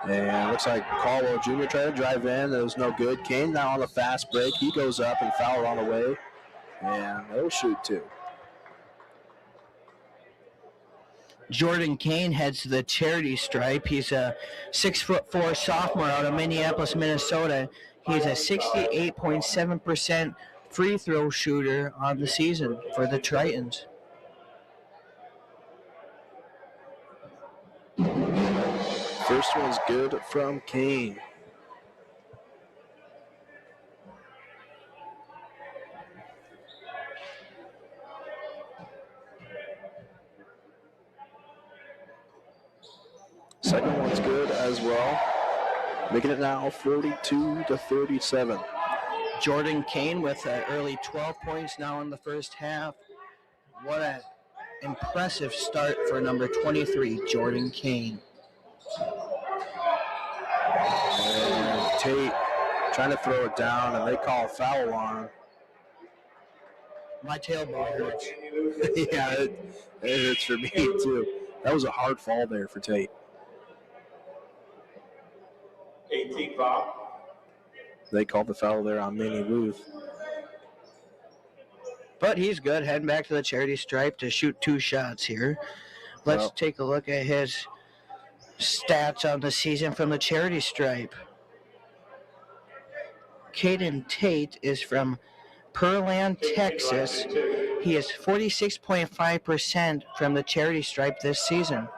And looks like Caldwell Jr. tried to drive in. It was no good. Kane now on the fast break. He goes up and fouled on the way. And they'll shoot two. Jordan Kane heads to the charity stripe. He's a 6'4" sophomore out of Minneapolis, Minnesota. He's a 68.7% free throw shooter on the season for the Tritons. First one's good from Kane. Second one's good as well. Making it now 42-37. Jordan Kane with an early 12 points now in the first half. What an impressive start for number 23, Jordan Kane. And Tate trying to throw it down, and they call a foul on him. My tailbone hurts. Yeah, it hurts for me too. That was a hard fall there for Tate. 18 foul. They called the foul there on Manny Ruth. But he's good, heading back to the charity stripe to shoot two shots here. Let's take a look at his stats on the season from the charity stripe. Caden Tate is from Pearland, Texas. He is 46.5% from the charity stripe this season.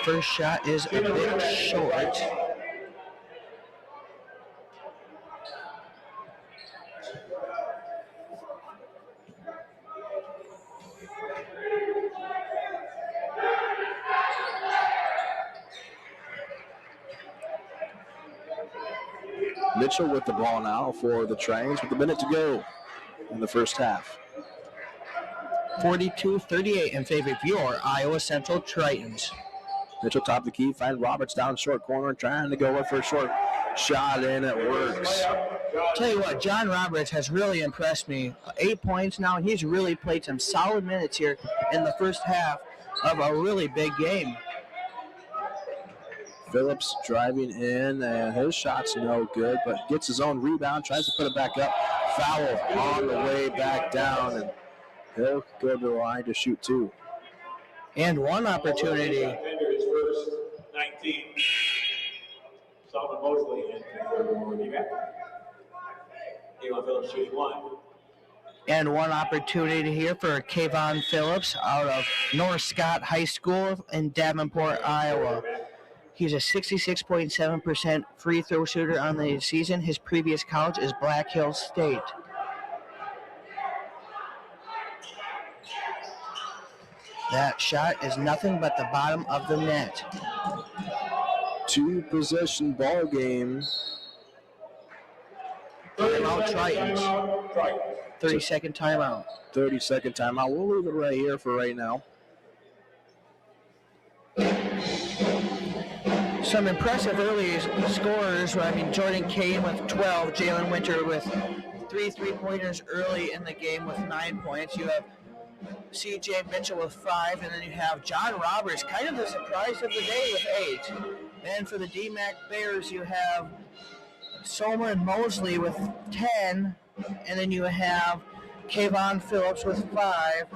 First shot is a bit short. Mitchell with the ball now for the Tritons with a minute to go in the first half. 42-38 in favor of your Iowa Central Tritons. Mitchell top of the key, find Roberts down short corner, trying to go up for a short shot, and it works. Tell you what, John Roberts has really impressed me. 8 points now. He's really played some solid minutes here in the first half of a really big game. Phillips driving in, and his shot's no good, but gets his own rebound, tries to put it back up. Foul on the way back down, and he'll go to the line to shoot two. And one opportunity. His first 19. Solomon Mosley and DMACC. Kayvon Phillips shooting one. And one opportunity here for Kayvon Phillips out of North Scott High School in Davenport, Iowa. He's a 66.7% free throw shooter on the season. His previous college is Black Hills State. That shot is nothing but the bottom of the net. 2-possession ball game. Timeout Tritons. 30-second timeout. 30-second timeout. We'll leave it right here for right now. Some impressive early scorers. I mean, Jordan Kane with 12, Jalen Winter with 3 3-pointers early in the game with 9 points. You have CJ Mitchell with 5, and then you have John Roberts, kind of the surprise of the day with 8. And for the DMACC Bears, you have Soma and Mosley with 10, and then you have Kayvon Phillips with 5,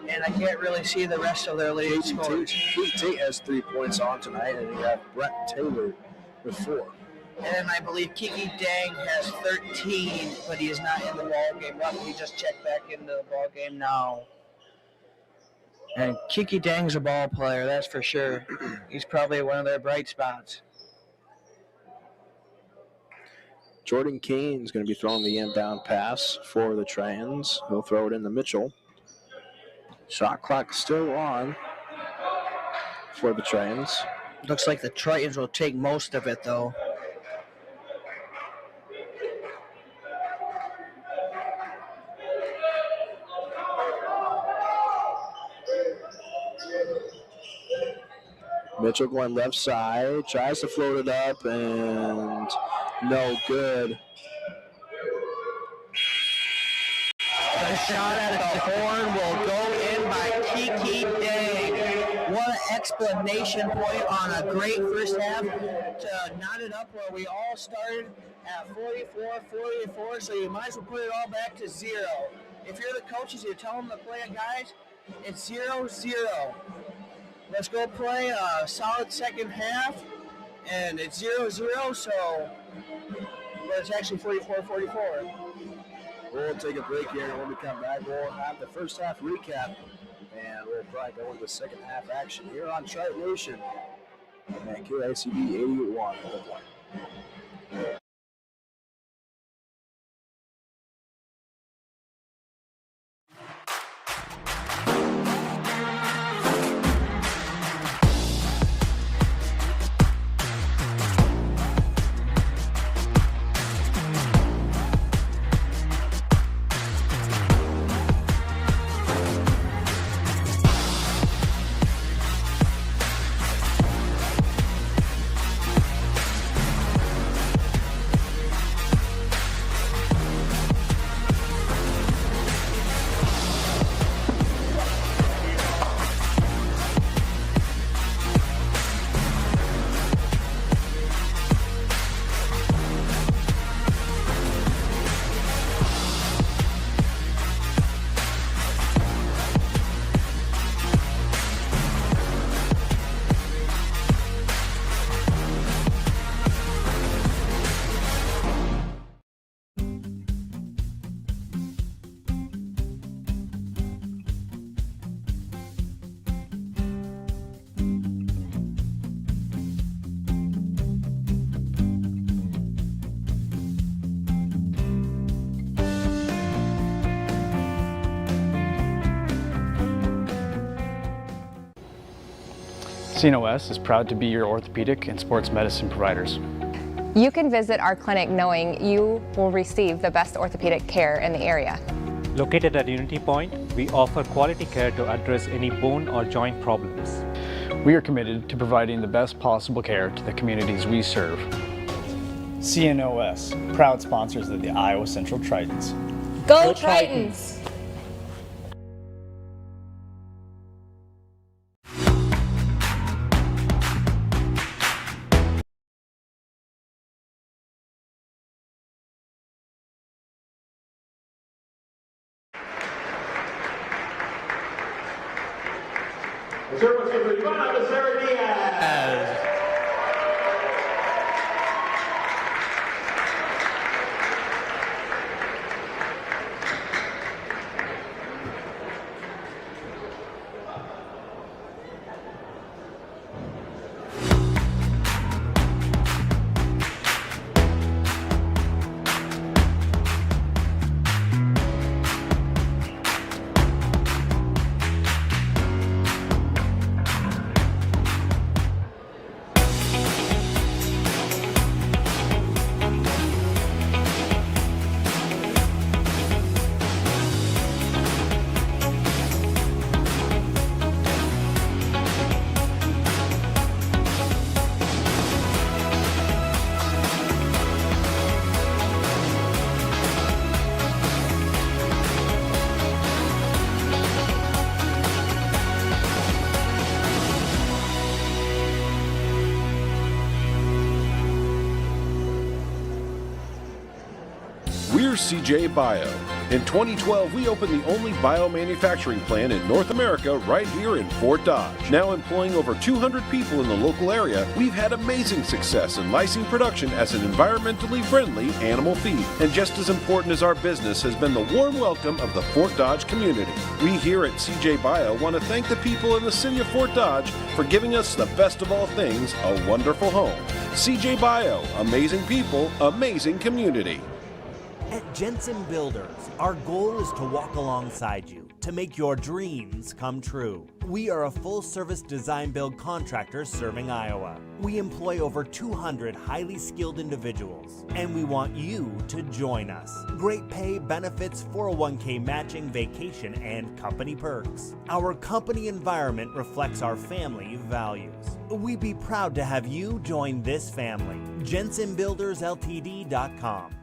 and I can't really see the rest of their leading scorers. Keith Tate has 3 points on tonight, and you have Brett Taylor with 4. And I believe Kiki Dang has 13, but he is not in the ball game. Let me just check back into the ball game now. And Kiki Dang's a ball player, that's for sure. He's probably one of their bright spots. Jordan Kane's going to be throwing the inbound pass for the Tritons. He'll throw it into Mitchell. Shot clock still on for the Tritons. Looks like the Tritons will take most of it, though. Mitchell going left side, tries to float it up, and no good. The shot at the horn will go in by Kiki Dang. What an explanation point on a great first half to knot it up where we all started at 44, so you might as well put it all back to 0. If you're the coaches, you tell them to play it, guys, it's 0-0. Let's go play a solid second half, and it's 0-0, so, but it's actually 44-44. We'll take a break here, and when we come back, we'll have the first half recap, and we'll probably go into second half action here on Trit Nation at KICD 81. CNOS is proud to be your orthopedic and sports medicine providers. You can visit our clinic knowing you will receive the best orthopedic care in the area. Located at Unity Point, we offer quality care to address any bone or joint problems. We are committed to providing the best possible care to the communities we serve. CNOS, proud sponsors of the Iowa Central Tritons. Go Tritons! The service is for Ivana Becerra Diaz. We're CJ Bio. In 2012, we opened the only biomanufacturing plant in North America right here in Fort Dodge. Now employing over 200 people in the local area, we've had amazing success in lysine production as an environmentally friendly animal feed. And just as important as our business has been the warm welcome of the Fort Dodge community. We here at CJ Bio want to thank the people in the city of Fort Dodge for giving us the best of all things, a wonderful home. CJ Bio, amazing people, amazing community. At Jensen Builders, our goal is to walk alongside you to make your dreams come true. We are a full-service design-build contractor serving Iowa. We employ over 200 highly skilled individuals, and we want you to join us. Great pay, benefits, 401k matching, vacation, and company perks. Our company environment reflects our family values. We'd be proud to have you join this family. JensenBuildersLTD.com.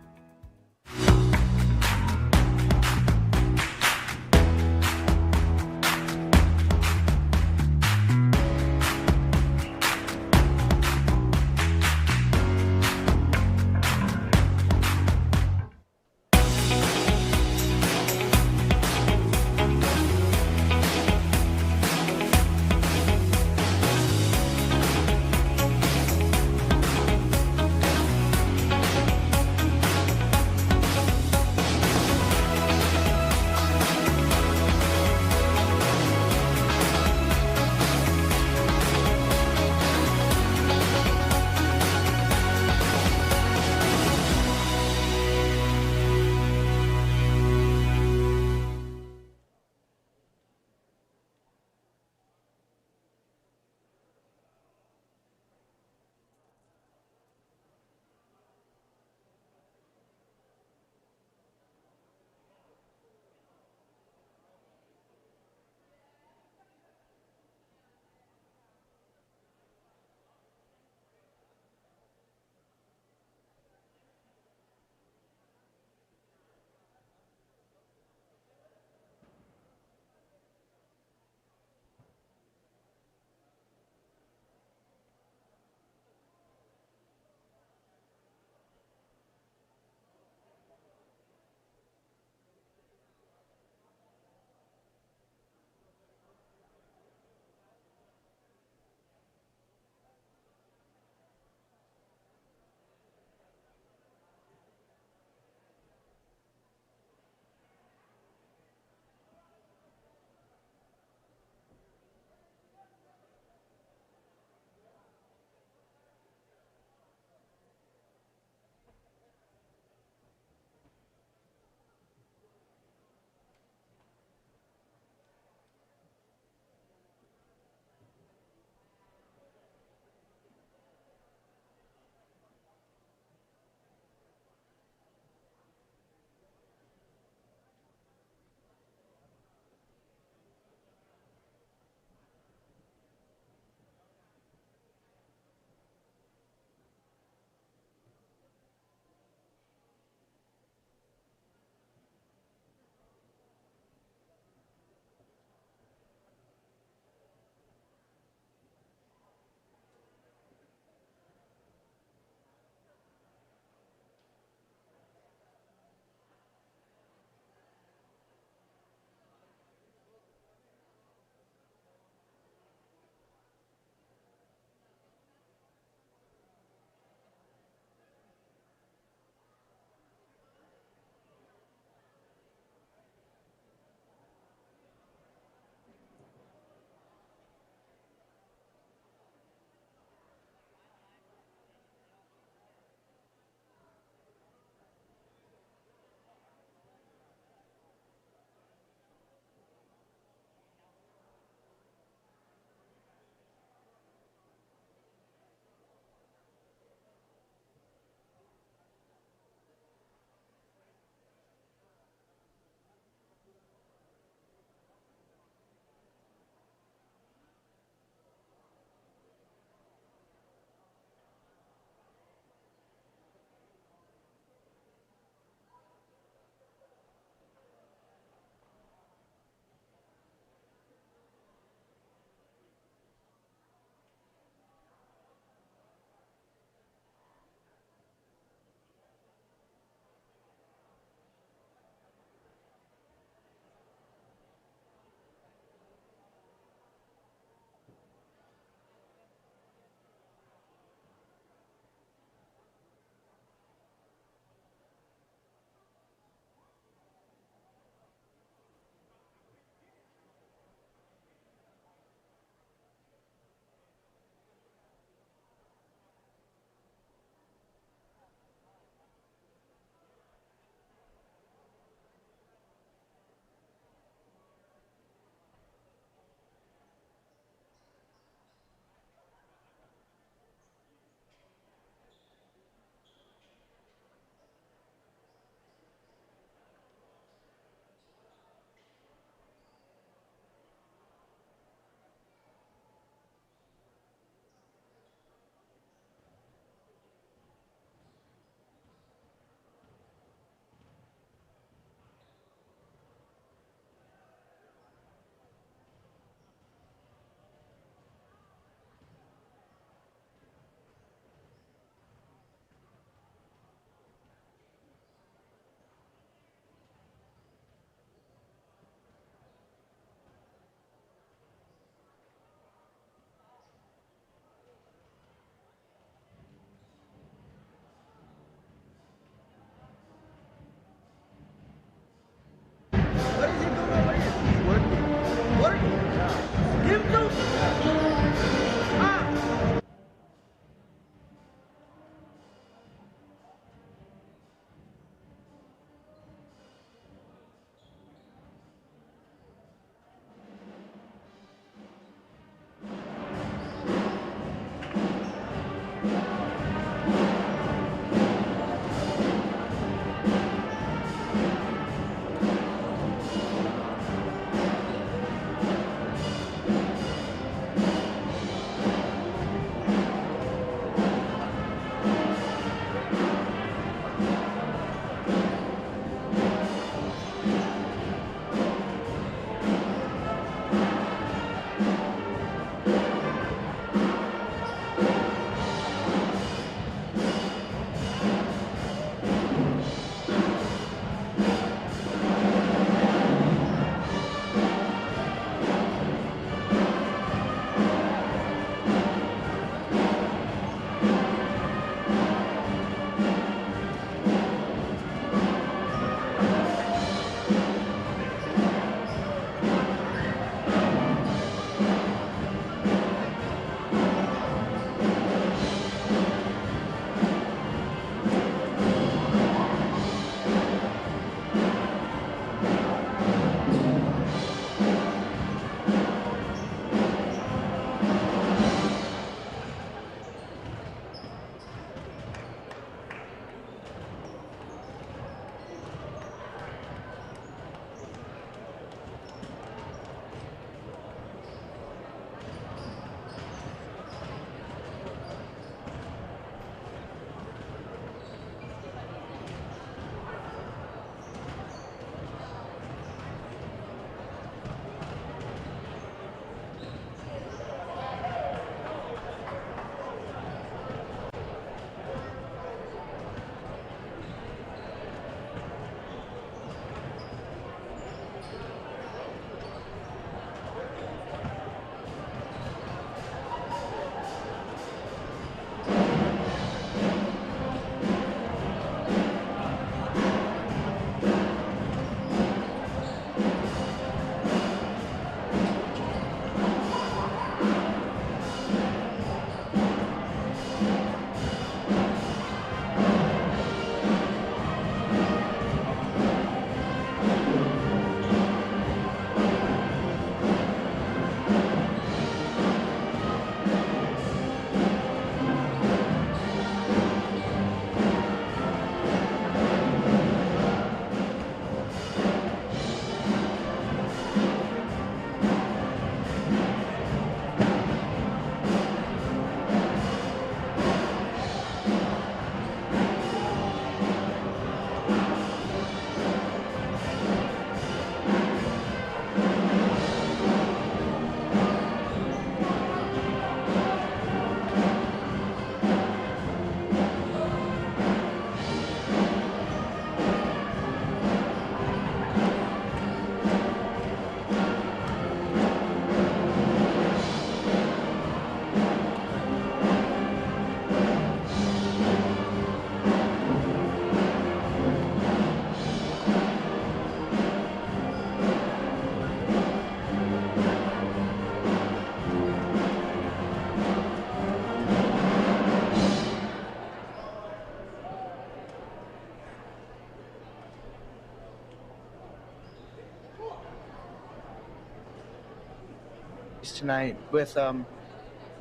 tonight with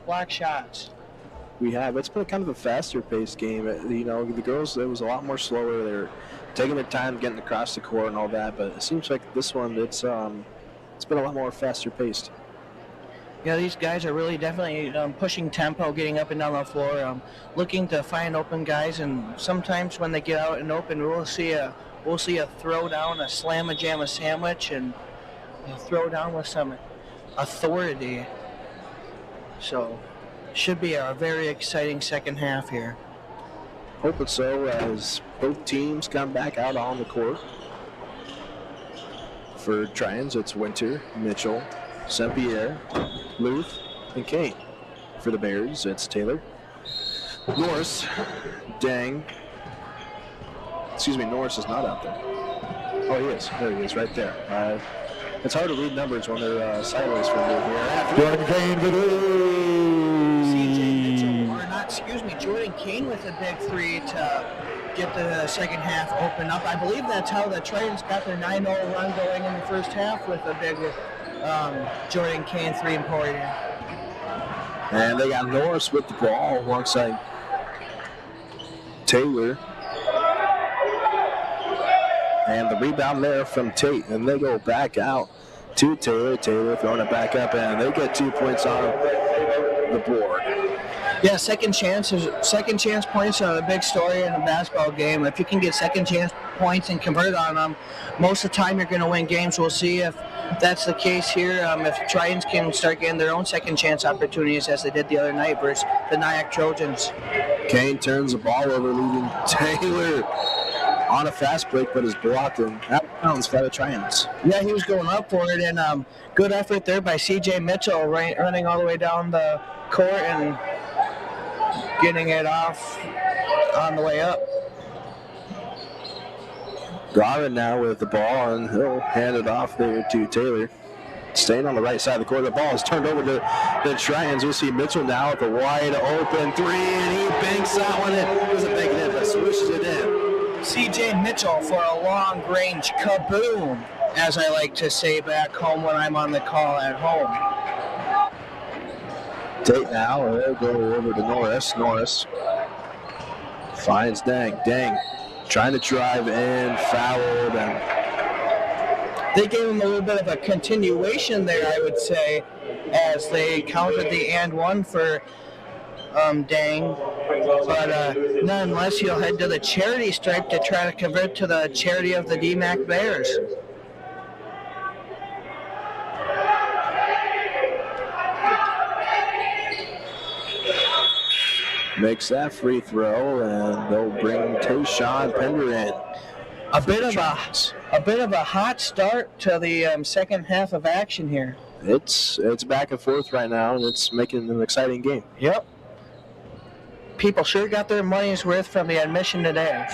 block shots. We have. It's been kind of a faster-paced game. The girls, it was a lot more slower. They're taking their time getting across the court and all that, but it seems like this one, it's been a lot more faster-paced. Yeah, these guys are really definitely pushing tempo, getting up and down the floor, looking to find open guys, and sometimes when they get out and open, we'll see a throw down, a slam, a jam, a sandwich, and a throw down with some authority. So, should be a very exciting second half here. Hoping so, as both teams come back out on the court. For Tritons, it's Winter, Mitchell, St. Pierre, Luth, and Kane. For the Bears, it's Taylor, Norris, Dang. Norris is not out there. Oh, he is. There he is, right there. It's hard to read numbers when they're sideways from here. Jordan Kane for Jordan Kane with a big three to get the second half open up. I believe that's how the Tritons got their 9-0 run going in the first half, with a big Jordan Kane three-pointer. And they got Norris with the ball alongside Taylor. And the rebound there from Tate. And they go back out to Taylor. Taylor throwing it back up, and they get 2 points on the board. Yeah, second chance points are a big story in a basketball game. If you can get second chance points and convert on them, most of the time you're going to win games. We'll see if that's the case here. If Tritons can start getting their own second chance opportunities as they did the other night versus the DMACC Trojans. Kane turns the ball over, leaving Taylor on a fast break, but is blocked and out of bounds by the Tritons. Yeah, he was going up for it, and good effort there by C.J. Mitchell, running all the way down the court and getting it off on the way up. Garvin now with the ball, and he'll hand it off there to Taylor. Staying on the right side of the court. The ball is turned over to the Tritons. We'll see Mitchell now with a wide open three, and he banks that one in. Doesn't make it in, but swishes it in. C.J. Mitchell for a long-range kaboom, as I like to say back home when I'm on the call at home. Tate now, they'll go over to Norris. Norris finds Dang. Dang trying to drive in, fouled, and they gave him a little bit of a continuation there, I would say, as they counted the and one for Dang. But nonetheless, he'll head to the charity stripe to try to convert to the charity of the DMACC Bears. makes that free throw, and they'll bring Tayshawn Pender in. A bit of a hot start to the second half of action here. It's back and forth right now, and it's making an exciting game. Yep. People sure got their money's worth from the admission today.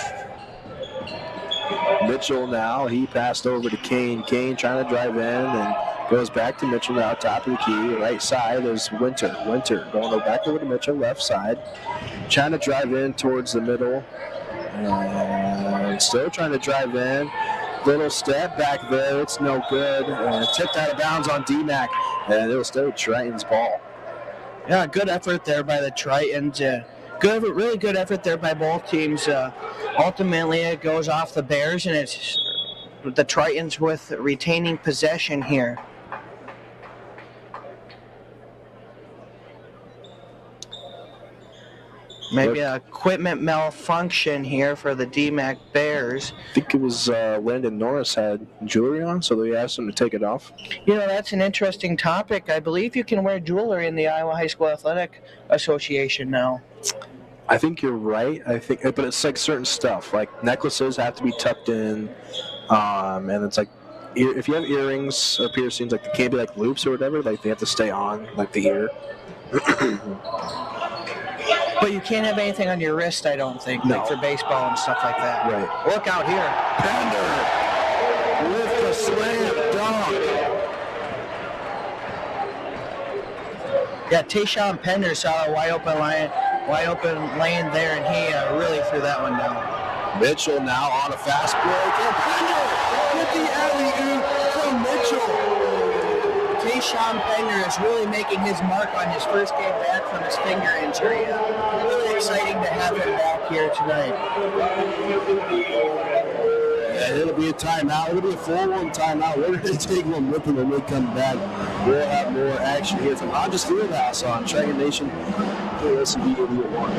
Mitchell now, he passed over to Kane. Kane trying to drive in and goes back to Mitchell now, top of the key. Right side is Winter. Winter going back over to Mitchell, left side. Trying to drive in towards the middle. And still trying to drive in. Little step back there. It's no good. And tipped out of bounds on DMACC. And it'll stay Tritons' ball. Yeah, good effort there by the Tritons. Really good effort there by both teams. Ultimately, it goes off the Bears, and it's the Tritons with retaining possession here. Maybe an equipment malfunction here for the DMACC Bears. I think it was Landon Norris had jewelry on, so they asked him to take it off. You know, that's an interesting topic. I believe you can wear jewelry in the Iowa High School Athletic Association now. I think you're right. But it's like certain stuff. Like necklaces have to be tucked in, and it's like if you have earrings or piercings, like they can't be like loops or whatever. Like they have to stay on, like the ear. But you can't have anything on your wrist, I don't think, no. Like for baseball and stuff like that. Right. Look out here. Pender with the slam dunk. Yeah, Tayshawn Pender saw a wide open lane there, and he really threw that one down. Mitchell now on a fast break, and Pender with the alley-oop from Mitchell. Tayshawn Pender is really making his mark on his first game back from his finger injury. Really exciting to have him back here tonight. Yeah, it'll be a timeout. It'll be a full-on timeout. We're going to take one with them when we come back. We'll have more action here from Hodges Fieldhouse on Triton Nation. KSB 1.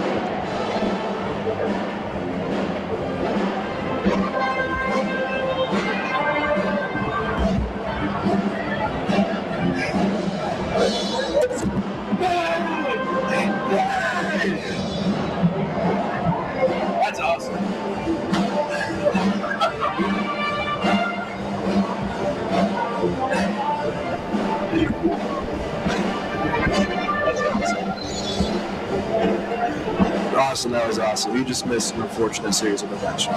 That's awesome. Awesome, that was awesome. You just missed an unfortunate series of events.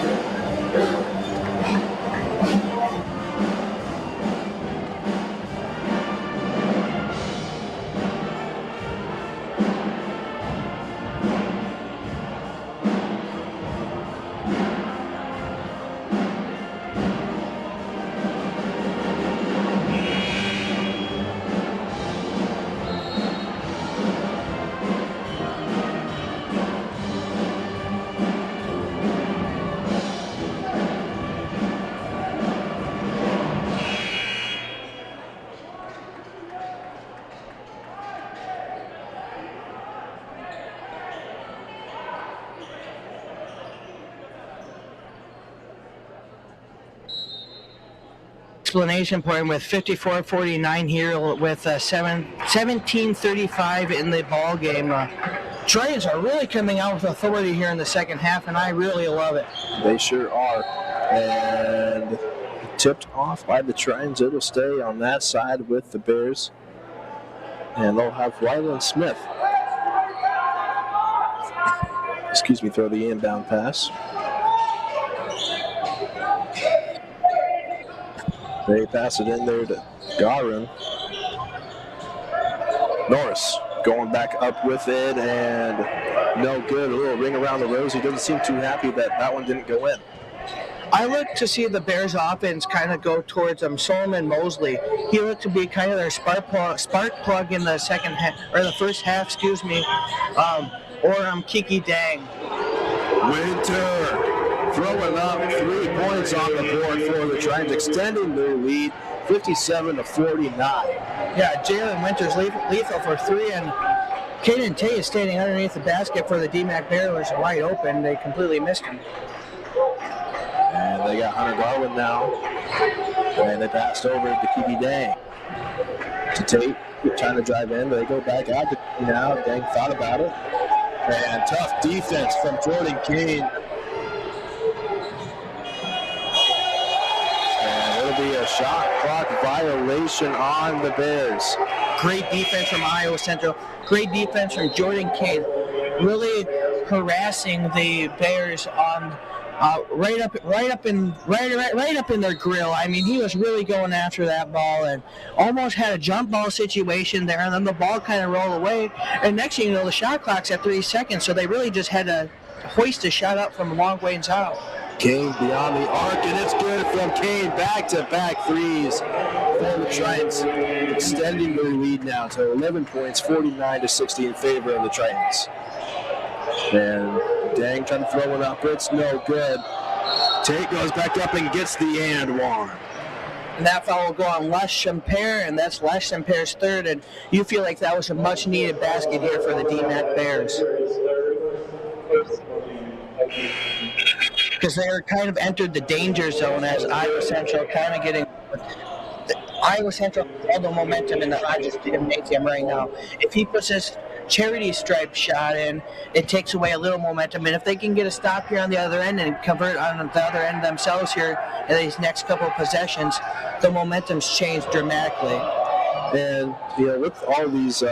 Explanation point with 54-49 here with 17:35 in the ball game. Tritons are really coming out with authority here in the second half, and I really love it. They sure are. And tipped off by the Tritons. It'll stay on that side with the Bears. And they'll have Ryland Smith. Throw the inbound pass. They pass it in there to Garun. Norris going back up with it, and no good. A little ring around the rosy. Doesn't seem too happy that one didn't go in. I look to see the Bears offense kind of go towards Solomon Mosley. He looked to be kind of their spark plug in the second half, or the first half, or Kiki Dang. Winter throwing up 3 points on the board for the Tritons, extending their lead 57-49. Yeah, Jalen Winters lethal for 3, and Caden Tate is standing underneath the basket for the DMACC Bears, wide open. They completely missed him. And they got Hunter Garland now. And they passed over to Kiki Dang. To Tate, trying to drive in, but they go back out to now. Dang thought about it. And tough defense from Jordan Kane. Be a shot clock violation on the Bears. Great defense from Iowa Central. Great defense from Jordan Kane. Really harassing the Bears on right up in their grill. I mean, he was really going after that ball and almost had a jump ball situation there, and then the ball kind of rolled away. And next thing you know, the shot clock's at 3 seconds, so they really just had to hoist a shot up from a long ways out. Kane beyond the arc, and it's good from Kane. Back-to-back threes for the Tritons, extending their lead now to 11 points, 49-60 in favor of the Tritons. And Dang trying to throw it up. It's no good. Tate goes back up and gets the and one. And that foul will go on Les Champere, and that's Les Champere's third. And you feel like that was a much-needed basket here for the DMACC Bears. Because they are kind of entered the danger zone as Iowa Central kind of getting Iowa Central all the momentum in the Hodges Gymnasium right now. If he puts his charity stripe shot in, it takes away a little momentum, and if they can get a stop here on the other end and convert on the other end themselves here in these next couple of possessions, the momentum's changed dramatically. And with all these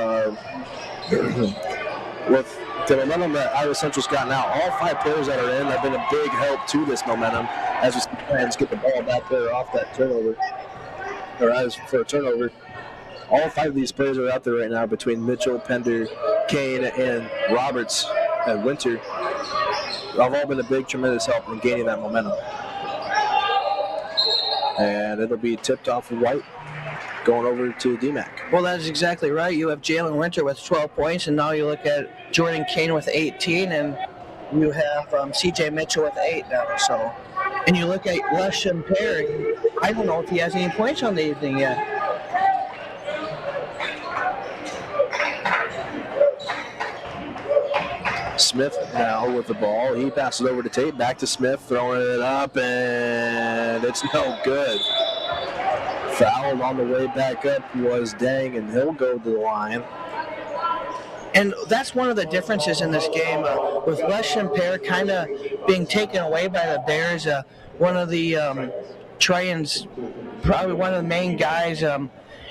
with the momentum that Iowa Central's got now, all 5 players that are in have been a big help to this momentum as we see fans get the ball back there off that turnover, or as for a turnover. All 5 of these players are out there right now between Mitchell, Pender, Kane, and Roberts and Winter. Have all been a big, tremendous help in gaining that momentum. And it'll be tipped off of White. going over to DMACC. Well, that is exactly right. You have Jalen Winter with 12 points, and now you look at Jordan Kane with 18, and you have CJ Mitchell with 8 now. So, and you look at Les Perry. I don't know if he has any points on the evening yet. Smith now with the ball. He passes over to Tate. Back to Smith, throwing it up, and it's no good. Foul on the way back up was Dang, and he'll go to the line. And that's one of the differences in this game with Les Perry kind of being taken away by the Bears. One of the Tritons, probably one of the main guys. And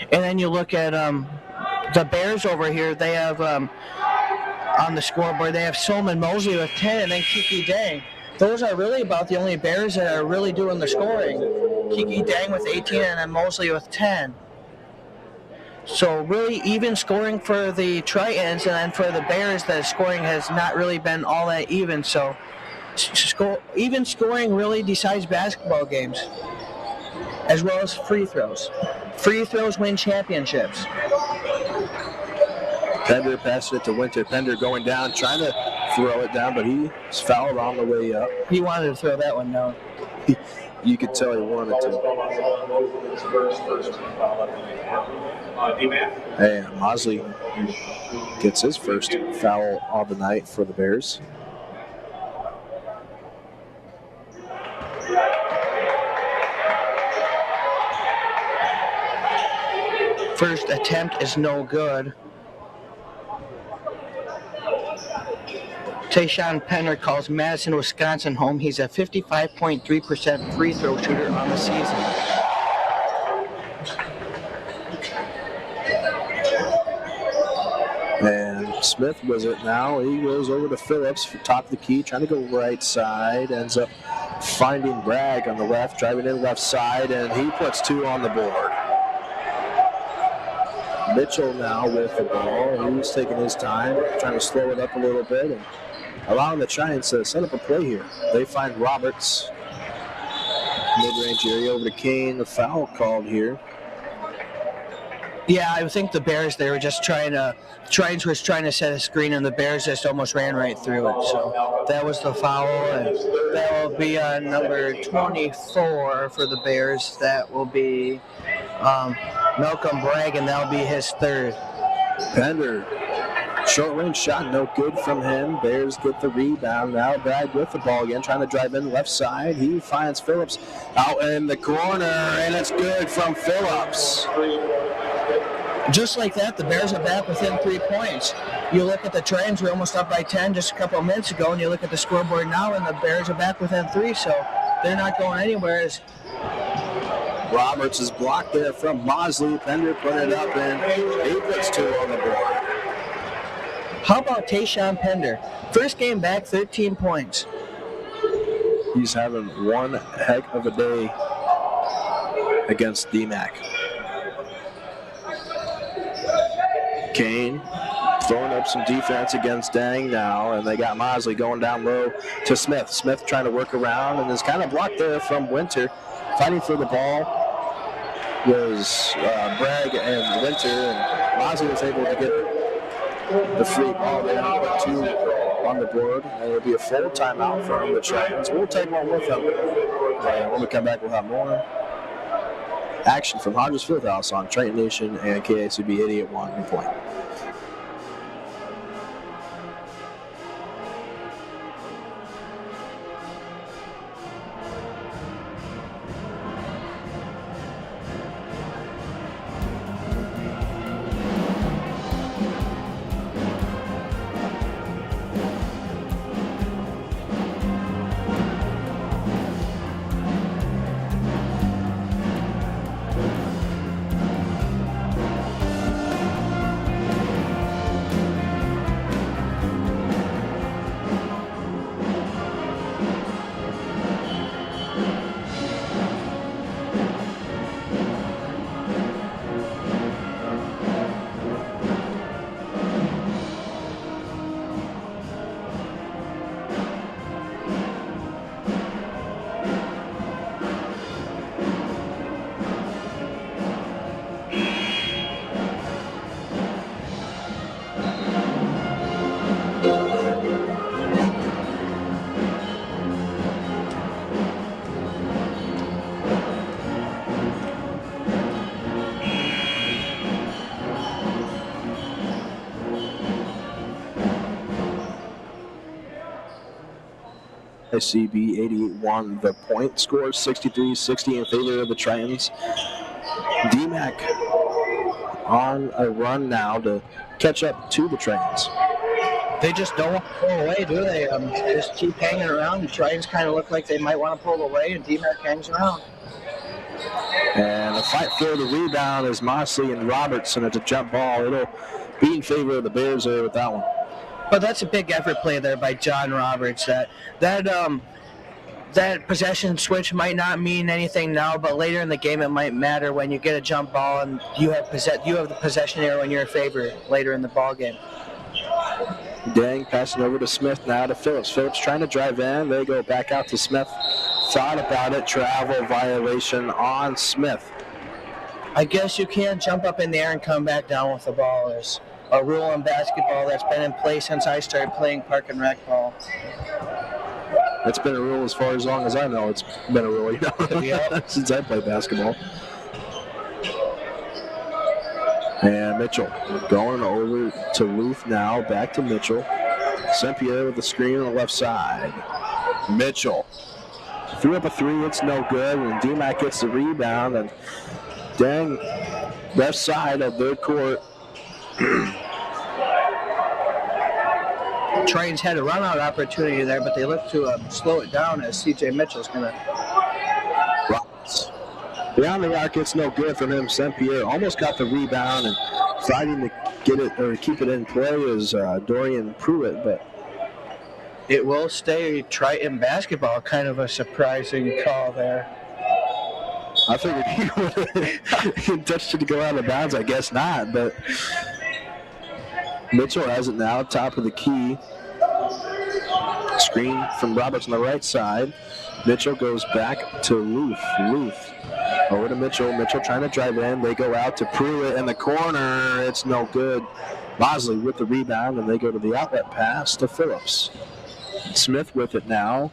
then you look at the Bears over here. They have on the scoreboard, they have Solomon Mosley with 10, and then Kiki Dang. Those are really about the only Bears that are really doing the scoring. Kiki Dang with 18 and then Mosley with 10. So really even scoring for the Tritons, and then for the Bears, the scoring has not really been all that even. So even scoring really decides basketball games, as well as free throws. Free throws win championships. Pender passing it to Winter. Pender going down, trying to throw it down, but he's fouled on the way up. He wanted to throw that one down. You could tell he wanted to. Hey, Mosley gets his first foul of the night for the Bears. First attempt is no good. Tayshawn Penner calls Madison, Wisconsin home. He's a 55.3% free throw shooter on the season. And Smith was it now. He goes over to Phillips for top of the key, trying to go right side. Ends up finding Bragg on the left, driving in left side, and he puts 2 on the board. Mitchell now with the ball. He's taking his time, trying to slow it up a little bit and allowing the Giants to set up a play here. They find Roberts. Mid-range area over to Kane. The foul called here. Yeah, I think the Bears, they were just Tritons was trying to set a screen, and the Bears just almost ran right through it. So that was the foul, and that will be on number 24 for the Bears. That will be Malcolm Bragg, and that'll be his 3rd. Pender, short range shot, no good from him. Bears get the rebound. Now Bragg with the ball again, trying to drive in left side. He finds Phillips out in the corner, and it's good from Phillips. Just like that, the Bears are back within 3 points. You look at the Tritons, we're almost up by 10 just a couple of minutes ago, and you look at the scoreboard now, and the Bears are back within 3, so they're not going anywhere. Roberts is blocked there from Mosley. Pender put it up, and he puts 2 on the board. How about Tayshawn Pender? First game back, 13 points. He's having one heck of a day against DMACC. Kane throwing up some defense against Dang now, and they got Mosley going down low to Smith. Smith trying to work around, and is kind of blocked there from Winter. Fighting for the ball was Bragg and Winter, and Mosley was able to get the free ball there and put 2 on the board, and it'll be a full timeout from the Tritons. We'll take one with them. When we come back, we'll have more action from Hodges Fieldhouse on Triton Nation and KSCB 88.1 Point. ICB 88-1 the point. Score 63-60 in favor of the Tritons. DMACC on a run now to catch up to the Tritons. They just don't want to pull away, do they? Just keep hanging around. The Tritons kind of look like they might want to pull away, and DMACC hangs around. And the fight for the rebound is Mosley and Robertson. It's a jump ball. It'll be in favor of the Bears there with that one. But that's a big effort play there by John Roberts. That possession switch might not mean anything now, but later in the game it might matter when you get a jump ball and you have the possession arrow in your favor later in the ball game. Dang, passing over to Smith now to Phillips. Phillips trying to drive in. They go back out to Smith. Thought about it. Travel violation on Smith. I guess you can't jump up in the air and come back down with the ball. There's a rule in basketball that's been in place since I started playing park and rec ball. It's been a rule as far as long as I know. It's been a rule, Yep. since I played basketball. And Mitchell going over to Luth now. Back to Mitchell. St. Pierre with the screen on the left side. Mitchell threw up a three. It's no good. And DMACC gets the rebound. And dang, left side of their court. Tritons had a run-out opportunity there, but they look to slow it down as C.J. Mitchell's going to. Beyond the arc, it's no good from him. St. Pierre almost got the rebound and fighting to get it or keep it in play is Dorian Pruitt, but it will stay Triton basketball. Kind of a surprising call there. I figured he would have touched it to go out of bounds. I guess not, but Mitchell has it now, top of the key. Screen from Roberts on the right side. Mitchell goes back to Luth. Over to Mitchell. Mitchell trying to drive in. They go out to Pruitt in the corner. It's no good. Mosley with the rebound, and they go to the outlet pass to Phillips. Smith with it now.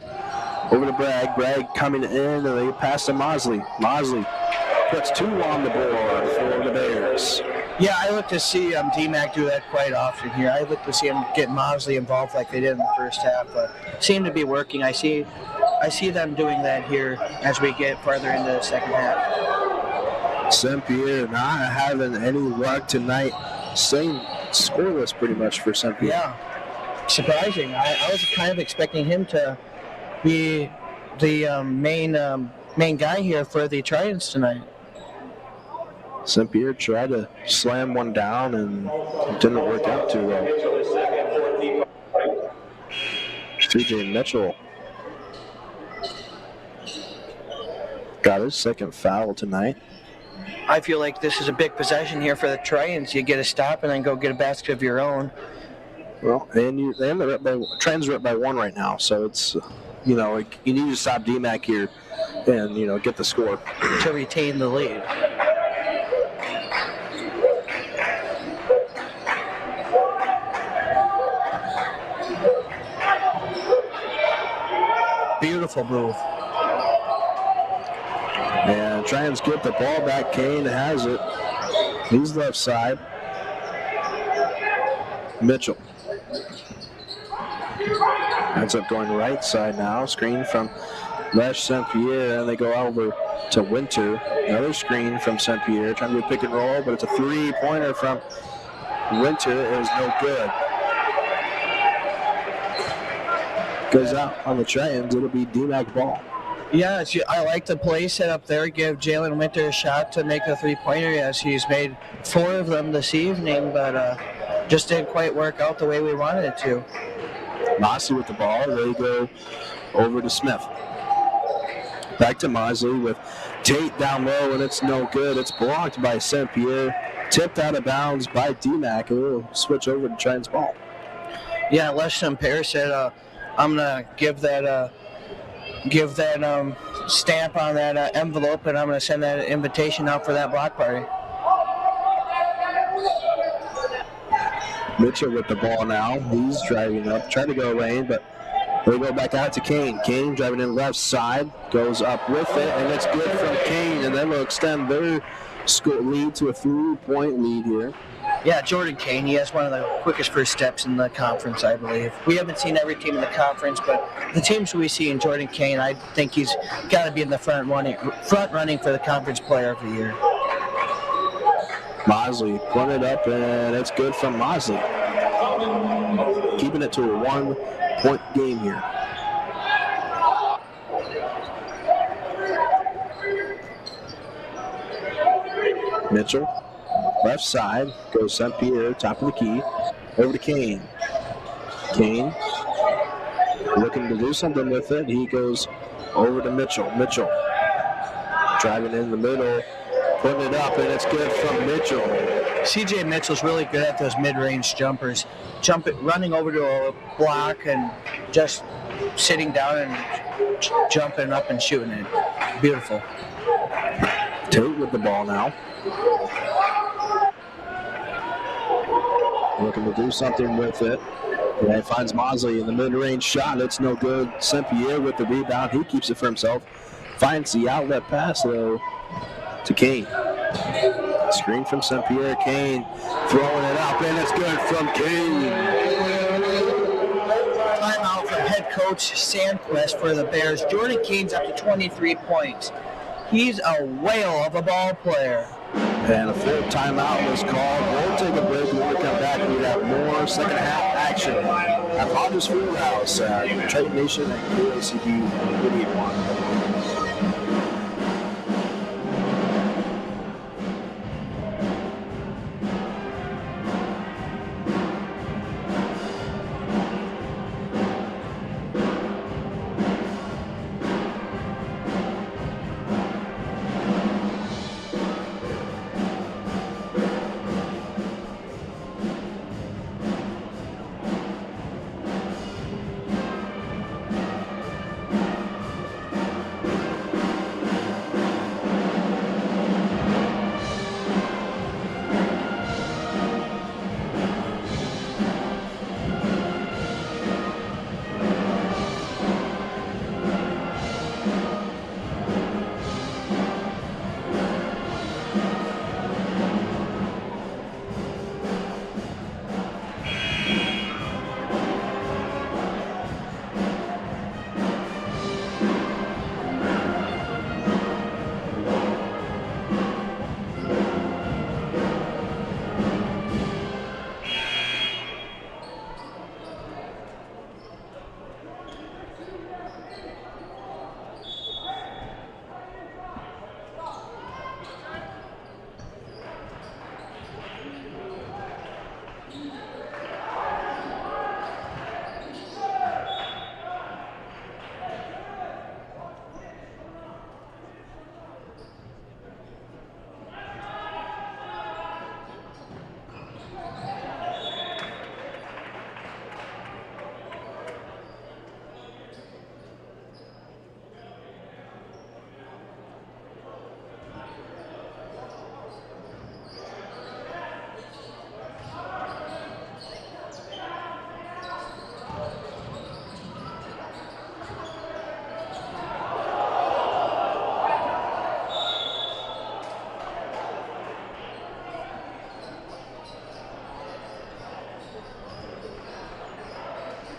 Over to Bragg. Bragg coming in, and they pass to Mosley. Mosley puts two on the board for the Bears. Yeah, I look to see DMACC do that quite often here. I look to see him get Mosley involved like they did in the first half, but seem to be working. I see them doing that here as we get farther into the second half. St. Pierre not having any luck tonight. Staying scoreless pretty much for St. Pierre. Yeah, surprising. I was kind of expecting him to be the main guy here for the Tritons tonight. St. Pierre tried to slam one down and it didn't work out too well. C.J. Mitchell got his second foul tonight. I feel like this is a big possession here for the Tritons. You get a stop and then go get a basket of your own. Well, and Tritons are up by one right now, so it's, you need to stop DMACC here and, get the score. To retain the lead. Beautiful move. And Tritons get the ball back. Kane has it. He's left side. Mitchell. Ends up going right side now. Screen from Lesh St. Pierre, and they go over to Winter. Another screen from St. Pierre. Trying to do a pick and roll, but it's a three-pointer from Winter. It is no good. Goes out on the Tritons. It'll be DMACC ball. Yeah, I like the play set up there. Give Jalen Winter a shot to make a three-pointer, as he's made 4 of them this evening, but just didn't quite work out the way we wanted it to. Mosley with the ball. They go over to Smith. Back to Mosley with Tate down low, and it's no good. It's blocked by St. Pierre. Tipped out of bounds by DMACC. We'll switch over to Tritons ball. Yeah, Les St. Pierre said, I'm going to give that stamp on that envelope, and I'm going to send that invitation out for that block party. Mitchell with the ball now. He's driving up, trying to go lane, but they go back out to Kane. Kane driving in left side, goes up with it, and it's good from Kane, and then they'll extend their lead to a 3-point lead here. Yeah, Jordan Kane. He has one of the quickest first steps in the conference, I believe. We haven't seen every team in the conference, but the teams we see in Jordan Kane, I think he's got to be in the front running for the conference player of the year. Mosley put it up, and it's good from Mosley. Keeping it to a 1-point game here. Mitchell, left side, goes St. Pierre, top of the key, over to Kane. Kane looking to do something with it. He goes over to Mitchell. Mitchell driving in the middle, putting it up, and it's good from Mitchell. CJ Mitchell's really good at those mid-range jumpers, running over to a block and just sitting down and jumping up and shooting it. Beautiful. Tate with the ball now. Looking to do something with it. And he finds Mosley in the mid-range shot. It's no good. St. Pierre with the rebound. He keeps it for himself. Finds the outlet pass, though, to Kane. Screen from St. Pierre. Kane throwing it up, and it's good from Kane. Timeout from head coach Sandquist for the Bears. Jordan Kane's up to 23 points. He's a whale of a ball player. And a full timeout was called. We'll take a break. When we come back, we have more second half action at Rogers Fieldhouse at Triton Nation and KACB 88.1.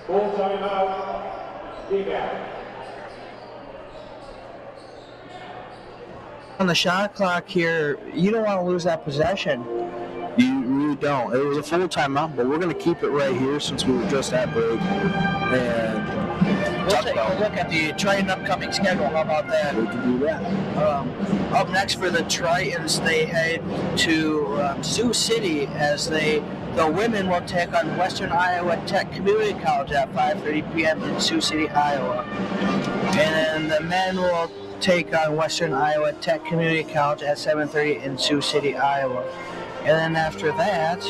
Full timeout, DMACC. On the shot clock here, you don't want to lose that possession. You really don't. It was a full timeout, but we're going to keep it right here since we were just at break. And we'll take a look at the Triton upcoming schedule. How about that? We can do that. Up next for the Tritons, they head to Sioux City as the women will take on Western Iowa Tech Community College at 5:30 p.m. in Sioux City, Iowa. And then the men will take on Western Iowa Tech Community College at 7:30 in Sioux City, Iowa. And then after that,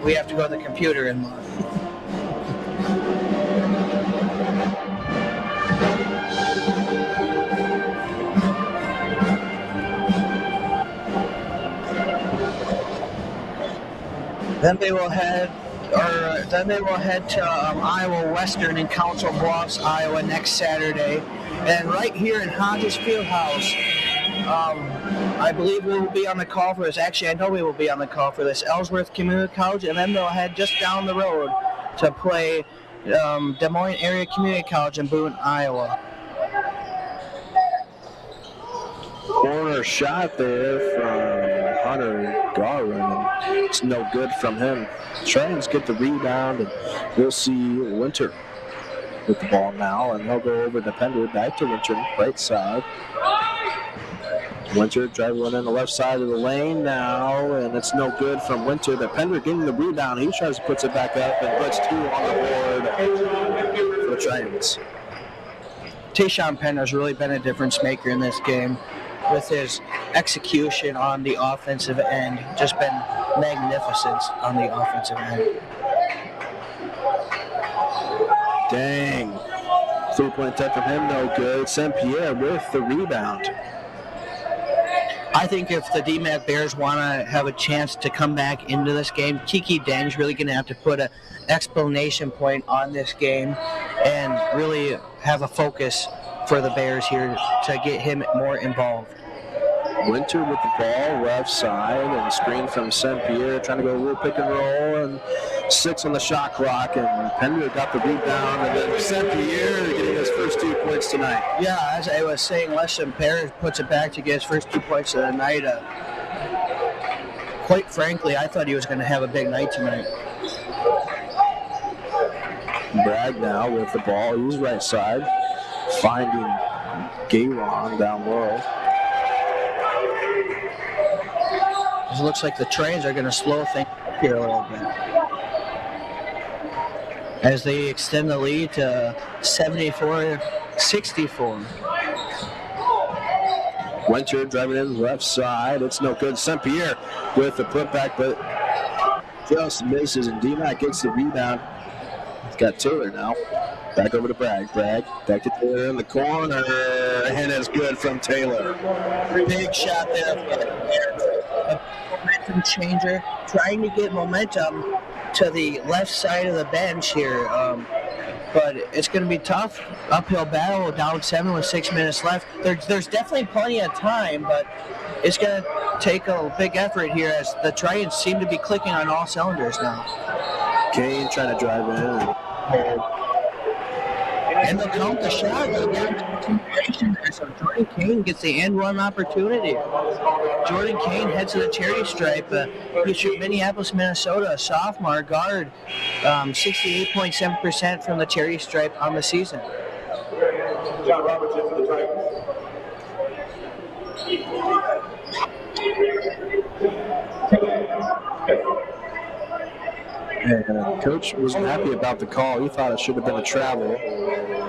we have to go to the computer and look. Then they will head to Iowa Western in Council Bluffs, Iowa next Saturday. And right here in Hodges Fieldhouse, I believe we will be on the call for this. Actually, I know we will be on the call for this. Ellsworth Community College, and then they'll head just down the road to play Des Moines Area Community College in Boone, Iowa. Corner shot there from Hunter Garland, and it's no good from him. Tritons get the rebound, and we'll see Winter with the ball now, and he'll go over to Pender, back to Winter, right side. Winter dribbling in the left side of the lane now, and it's no good from Winter, but Pender getting the rebound. He tries to put it back up and puts 2 on the board for the Tritons. Tayshawn Penner's really been a difference maker in this game with his execution on the offensive end. Just been magnificent on the offensive end. Dang. 3-point attempt from him, no good. St. Pierre with the rebound. I think if the DMACC Bears want to have a chance to come back into this game, Kiki Dang's really going to have to put an explanation point on this game and really have a focus for the Bears here to get him more involved. Winter with the ball, left side, and a screen from St. Pierre, trying to go a little pick and roll, and 6 on the shot clock, and Pender got the rebound, and then St. Pierre getting his first 2 points tonight. Yeah, as I was saying, St. Pierre puts it back to get his first 2 points of the night. Quite frankly, I thought he was going to have a big night tonight. Bragg now with the ball, he's right side, finding Gayron down low. It looks like the Trains are going to slow things up here a little bit as they extend the lead to 74-64. Winter driving in left side. It's no good. St. Pierre with the putback, but just misses, and DMACC gets the rebound. He's got Taylor now. Back over to Bragg. Bragg back to Taylor in the corner, and it's good from Taylor. Big shot there for the Bears. A momentum changer, trying to get momentum to the left side of the bench here. But it's going to be tough. Uphill battle, down 7 with 6 minutes left. There's definitely plenty of time, but it's going to take a big effort here as the Tritons seem to be clicking on all cylinders now. Kane trying to drive in. And they'll count the shot. They'll get into continuation there. So Jordan Kane gets the end one opportunity. Jordan Kane heads to the charity stripe. He's from Minneapolis, Minnesota, a sophomore guard. 68.7% from the charity stripe on the season. John Robertson for the Titans. And Coach wasn't happy about the call. He thought it should have been a travel.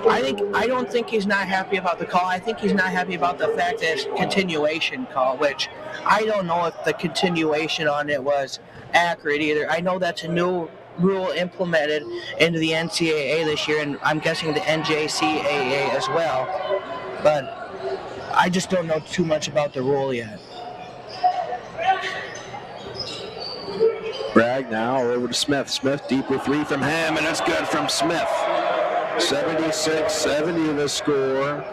I don't think he's not happy about the call. I think he's not happy about the fact that it's a continuation call, which I don't know if the continuation on it was accurate either. I know that's a new rule implemented into the NCAA this year, and I'm guessing the NJCAA as well. But I just don't know too much about the rule yet. Bragg now over to Smith. Smith deeper 3 from him, and it's good from Smith. 76-70 the score.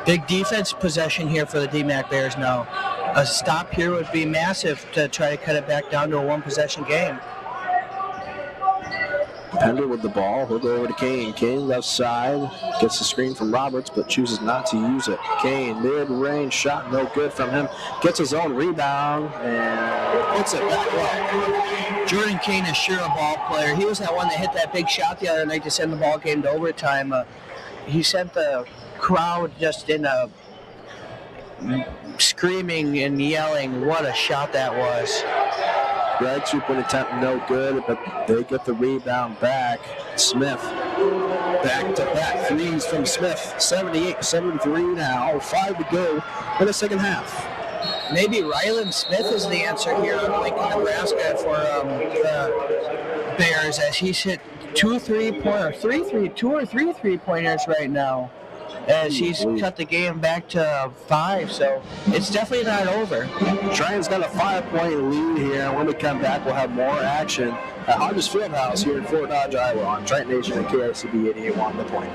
Big defense possession here for the DMACC Bears now. A stop here would be massive to try to cut it back down to a 1-possession game. Pender with the ball. He'll go over to Kane. Kane left side. Gets the screen from Roberts, but chooses not to use it. Kane, mid-range shot, no good from him. Gets his own rebound, and puts it back up. Jordan Kane is sure a ball player. He was that one that hit that big shot the other night to send the ball game to overtime. He sent the crowd just in a screaming and yelling. What a shot that was. Bragg 2-point attempt, no good, but they get the rebound back. Smith, back-to-back threes from Smith. 78-73 now, 5 to go in the second half. Maybe Ryland Smith is the answer here on Lincoln, Nebraska for the Bears, as he's hit 2 or 3 3-pointers right now, as he's cut the game back to 5, so it's definitely not over. Tritons got a 5-point lead here, and when we come back, we'll have more action at Hodges Fieldhouse here in Fort Dodge, Iowa, on Triton Nation and KICB 88.1 The Point.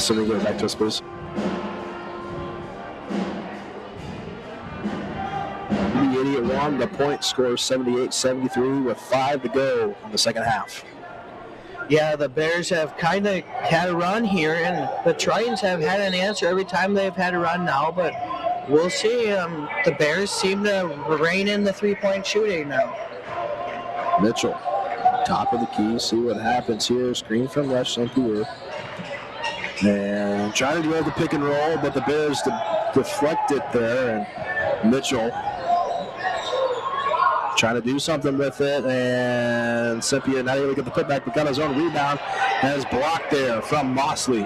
Somebody get it back to us, please. The Idiot won. The point score 78-73 with 5 to go in the second half. Yeah, the Bears have kind of had a run here, and the Tritons have had an answer every time they've had a run now, but we'll see. The Bears seem to rein in the three-point shooting now. Mitchell, top of the key, see what happens here. Screen from left, St. Pierre. And trying to do the pick and roll, but the Bears deflect it there, and Mitchell trying to do something with it, and St. Pierre not able to get the putback, but got his own rebound, and is blocked there from Mosley.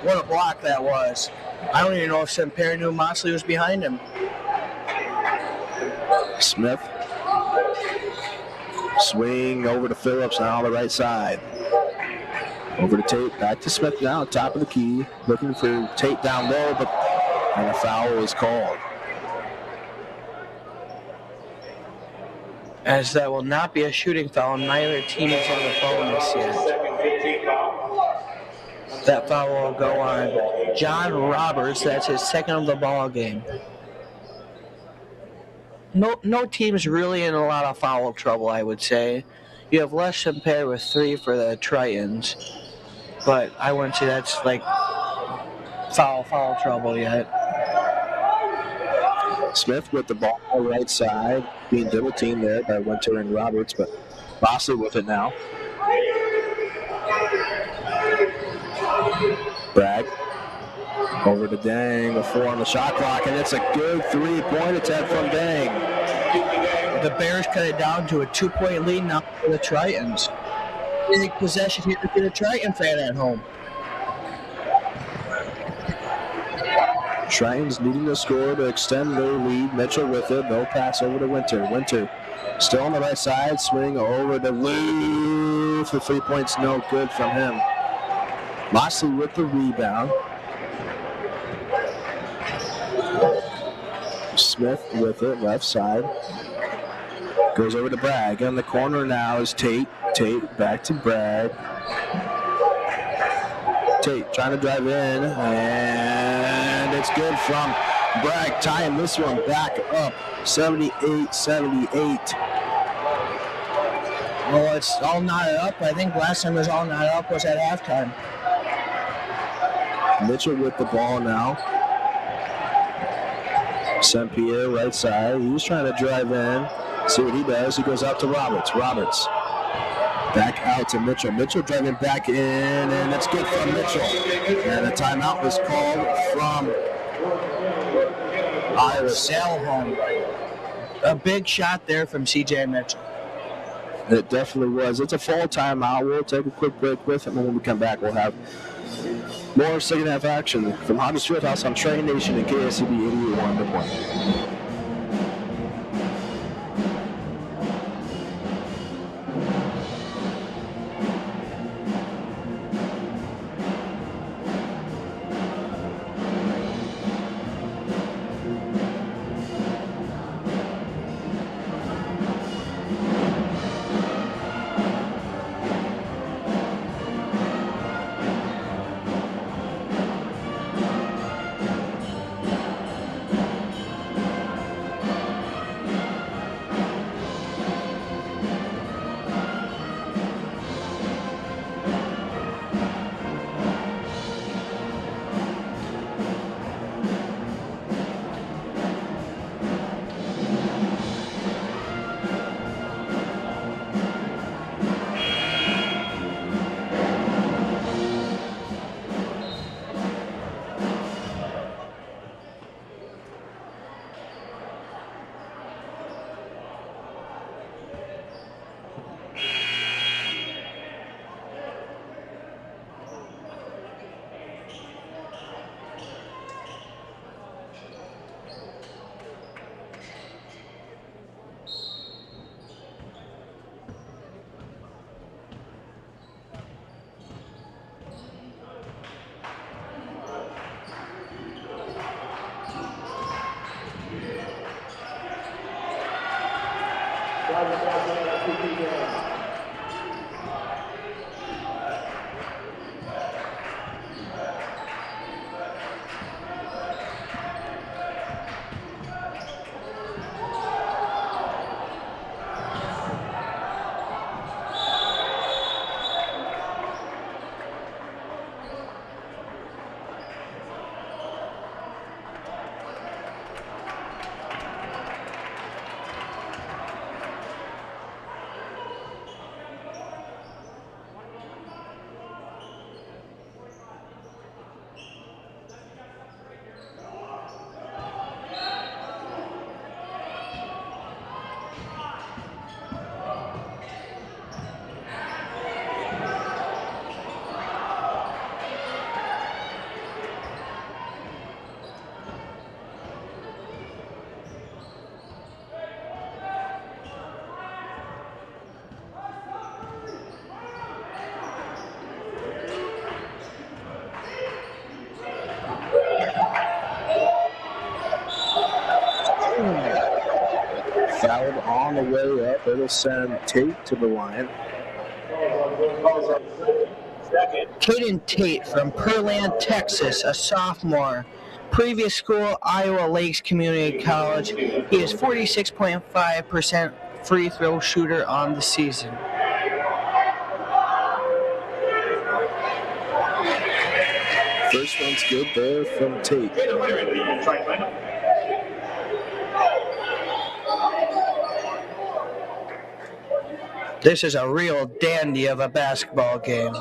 What a block that was. I don't even know if St. Pierre knew Mosley was behind him. Smith. Swing over to Phillips now on the right side. Over to Tate, back to Smith now, top of the key. Looking for Tate down low, and a foul is called. As that will not be a shooting foul, neither team is on the bonus yet. That foul will go on John Roberts. That's his second of the ball game. No team's really in a lot of foul trouble, I would say. You have less compared with 3 for the Tritons, but I wouldn't say that's like foul trouble yet. Smith with the ball on the right side, being double teamed there by Winter and Roberts, but Mosley with it now. Bragg over to Dang, the 4 on the shot clock, and it's a good 3-point attempt from Dang. The Bears cut it down to a 2-point lead now for the Tritons. Big possession here to the Triton fan at home. Tritons needing to score to extend their lead. Mitchell with it. No pass over to Winter. Winter still on the right side. Swing over to Lou. For 3 points, no good from him. Mosley with the rebound. Smith with it, left side. Goes over to Bragg. In the corner now is Tate. Tate back to Bragg. Tate trying to drive in, and it's good from Bragg, tying this one back up, 78-78. Well, it's all knotted up. I think last time it was all knotted up was at halftime. Mitchell with the ball now. St. Pierre right side. He's trying to drive in. See what he does. He goes out to Roberts. Roberts back out to Mitchell. Mitchell driving back in, and it's good from Mitchell. And a timeout was called from Iowa Salholm. A big shot there from C.J. Mitchell. It definitely was. It's a full timeout. We'll take a quick break with it, and when we come back, we'll have more second half action from Hodges Fieldhouse on Train Nation and KSCB 88.1 The Point. Fouled on the way up. It'll send Tate to the line. Caden Tate from Pearland, Texas, a sophomore. Previous school, Iowa Lakes Community College. He is 46.5% free throw shooter on the season. First one's good there from Tate. This is a real dandy of a basketball game.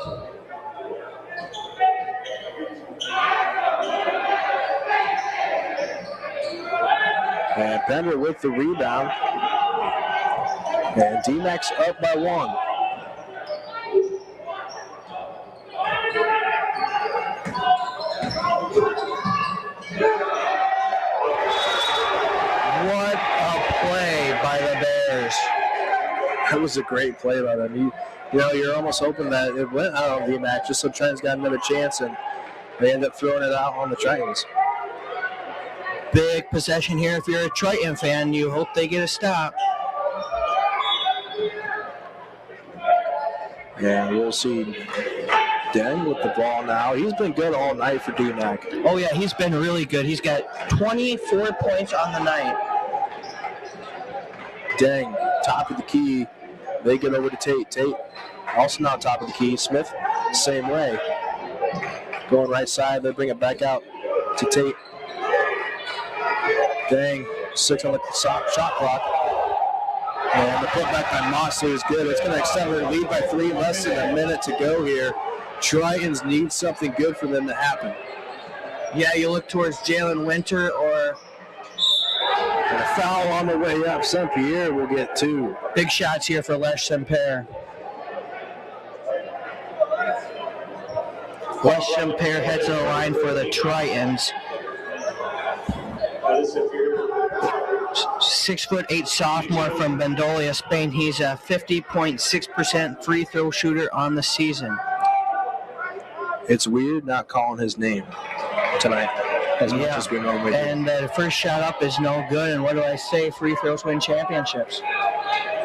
And Bender with the rebound. And DMACC up by 1. What a play by the Bears. That was a great play by them. You know, you're almost hoping that it went out on DMACC just so Tritons got another chance, and they end up throwing it out on the Tritons. Big possession here. If you're a Triton fan, you hope they get a stop. Yeah, we'll see Den with the ball now. He's been good all night for DMACC. Oh, yeah, he's been really good. He's got 24 points on the night. Deng, top of the key. They get over to Tate. Tate also not top of the key. Smith, same way. Going right side, they bring it back out to Tate. Deng, 6 on the shot clock. And the putback by Mosley is good. It's going to extend their lead by 3, less than a minute to go here. Tritons need something good for them to happen. Yeah, you look towards Jalen Winter or... And a foul on the way up. St. Pierre will get 2. Big shots here for Les St. Pierre. Les St. Pierre heads to the line for the Tritons. 6'8" sophomore from Bandolia, Spain. He's a 50.6% free throw shooter on the season. It's weird not calling his name tonight as much as we normally do. And the first shot up is no good. And what do I say? Free throws win championships.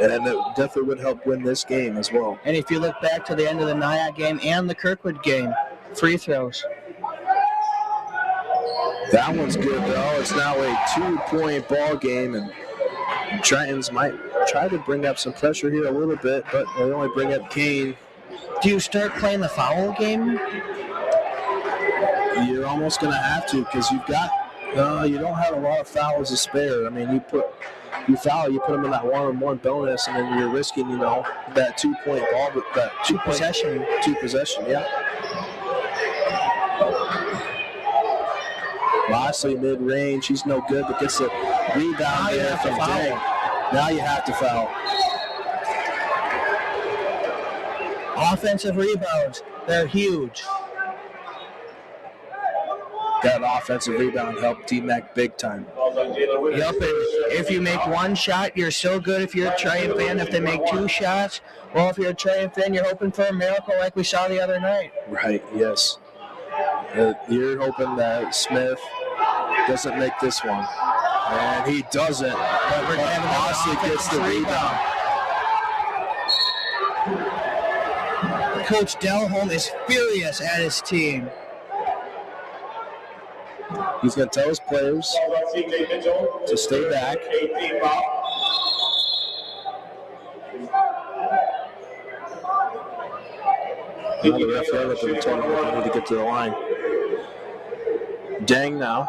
And it definitely would help win this game as well. And if you look back to the end of the Nyack game and the Kirkwood game, free throws. That one's good, though. It's now a 2-point ball game, and Tritons might try to bring up some pressure here a little bit, but they only bring up Kane. Do you start playing the foul game? You're almost going to have to, because you've got you don't have a lot of fouls to spare. I mean, you foul, you put them in that 1-on-1 bonus, and then you're risking, that 2-point ball, but that two possession, yeah. Mosley mid-range, he's no good, but gets a rebound there from Deng. Now you have to foul. Offensive rebounds, they're huge. That offensive rebound helped DMACC big time. Yep, and if you make one shot, you're so good if you're a Triton fan. If they make 2 shots, well, if you're a Triton fan, you're hoping for a miracle like we saw the other night. Right, yes. You're hoping that Smith doesn't make this one. And he doesn't. But Mosley gets the rebound. Coach Delholm is furious at his team. He's going to tell his players to stay back. Now the referee with them telling them they need to get to the line. Deng now.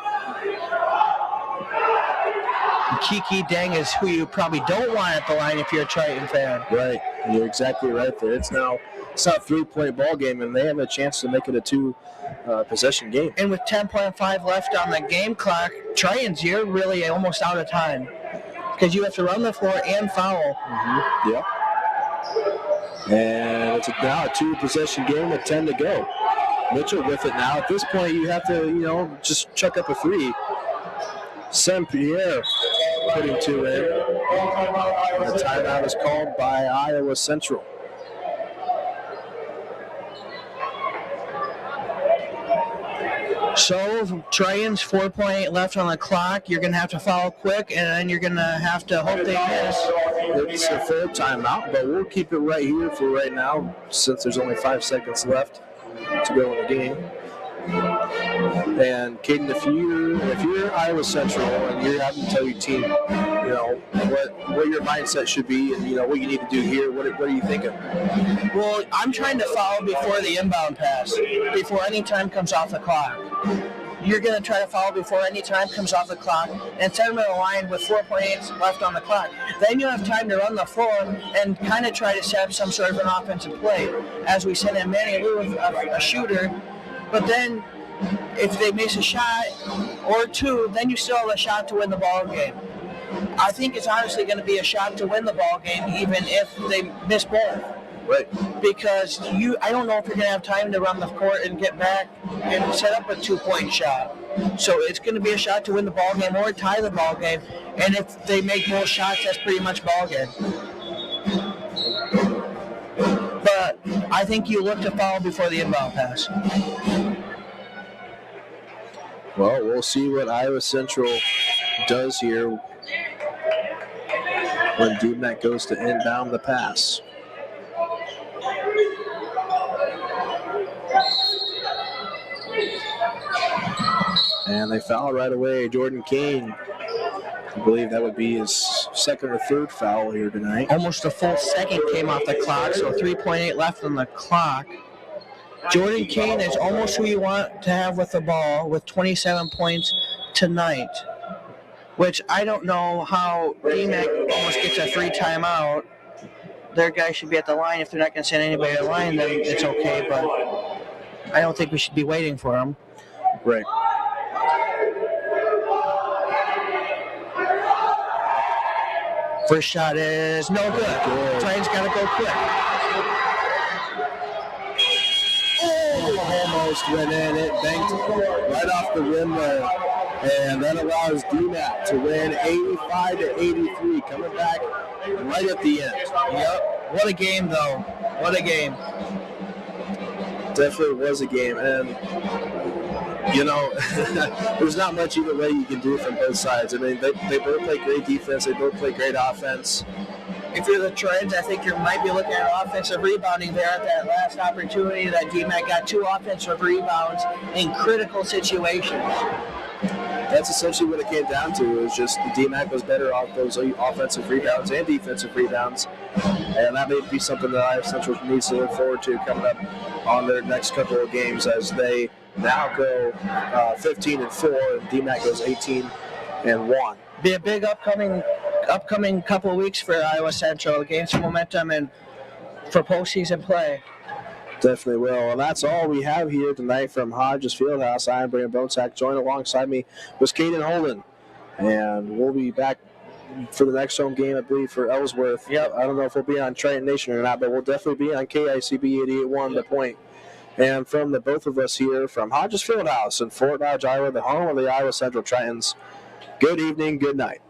Kiki Deng is who you probably don't want at the line if you're a Triton fan. Right. You're exactly right there. It's not a 3-point ball game, and they have a chance to make it a 2-possession game. And with 10.5 left on the game clock, Tritons, you're really almost out of time because you have to run the floor and foul. Mm-hmm. Yep. And it's now a 2-possession game with 10 to go. Mitchell with it now. At this point, you have to, just chuck up a 3. St. Pierre putting 2 in. The timeout is called by Iowa Central. So, Tritons, 4.8 left on the clock. You're going to have to foul quick, and then you're going to have to hope they miss. It's a full timeout, but we'll keep it right here for right now since there's only 5 seconds left to go in the game. And Caden, if you're Iowa Central and you're having to tell your team, what your mindset should be, and what you need to do here, what are you thinking? Well, I'm trying to foul before the inbound pass, before any time comes off the clock. You're going to try to foul before any time comes off the clock and send them to the line with 4.8 left on the clock. Then you have time to run the floor and kind of try to set up some sort of an offensive play. As we send in Manny Lou, a shooter, but then if they miss a shot or two, then you still have a shot to win the ball game. I think it's honestly going to be a shot to win the ball game, even if they miss both. Right. Because I don't know if you're going to have time to run the court and get back and set up a 2-point shot. So it's going to be a shot to win the ball game or tie the ball game. And if they make both shots, that's pretty much ball game. But I think you look to foul before the inbound pass. Well, we'll see what Iowa Central does here when DMACC goes to inbound the pass. And they foul right away. Jordan Kane, I believe that would be his second or third foul here tonight. Almost a full second came off the clock, so 3.8 left on the clock. Jordan Kane is almost who you want to have with the ball with 27 points tonight, which I don't know how DMACC almost gets a free timeout. Their guy should be at the line. If they're not going to send anybody to the line, then it's okay, but I don't think we should be waiting for them. Right. First shot is no good. Tritons got to go quick. Almost went in. It banked right off the rim there. And that allows DMACC to win 85-83, coming back right at the end. Yep. What a game, though. What a game. Definitely was a game. And, there's not much either way you can do from both sides. I mean, they both play great defense. They both play great offense. If you're the Tritons, I think you might be looking at offensive rebounding there at that last opportunity that DMACC got 2 offensive rebounds in critical situations. That's essentially what it came down to. It was just the DMACC was better off those offensive rebounds and defensive rebounds. And that may be something that Iowa Central needs to look forward to coming up on their next couple of games as they now go 15-4 and DMACC goes 18-1. Be a big upcoming couple of weeks for Iowa Central. Gain some momentum and for postseason play. Definitely will. And that's all we have here tonight from Hodges Fieldhouse. I am Brandon Bonsack. Joined alongside me was Caden Holden. And we'll be back for the next home game, I believe, for Ellsworth. Yep. I don't know if we'll be on Triton Nation or not, but we'll definitely be on KICB 88.1 The Point. And from the both of us here from Hodges Fieldhouse in Fort Dodge, Iowa, the home of the Iowa Central Tritons, good evening, good night.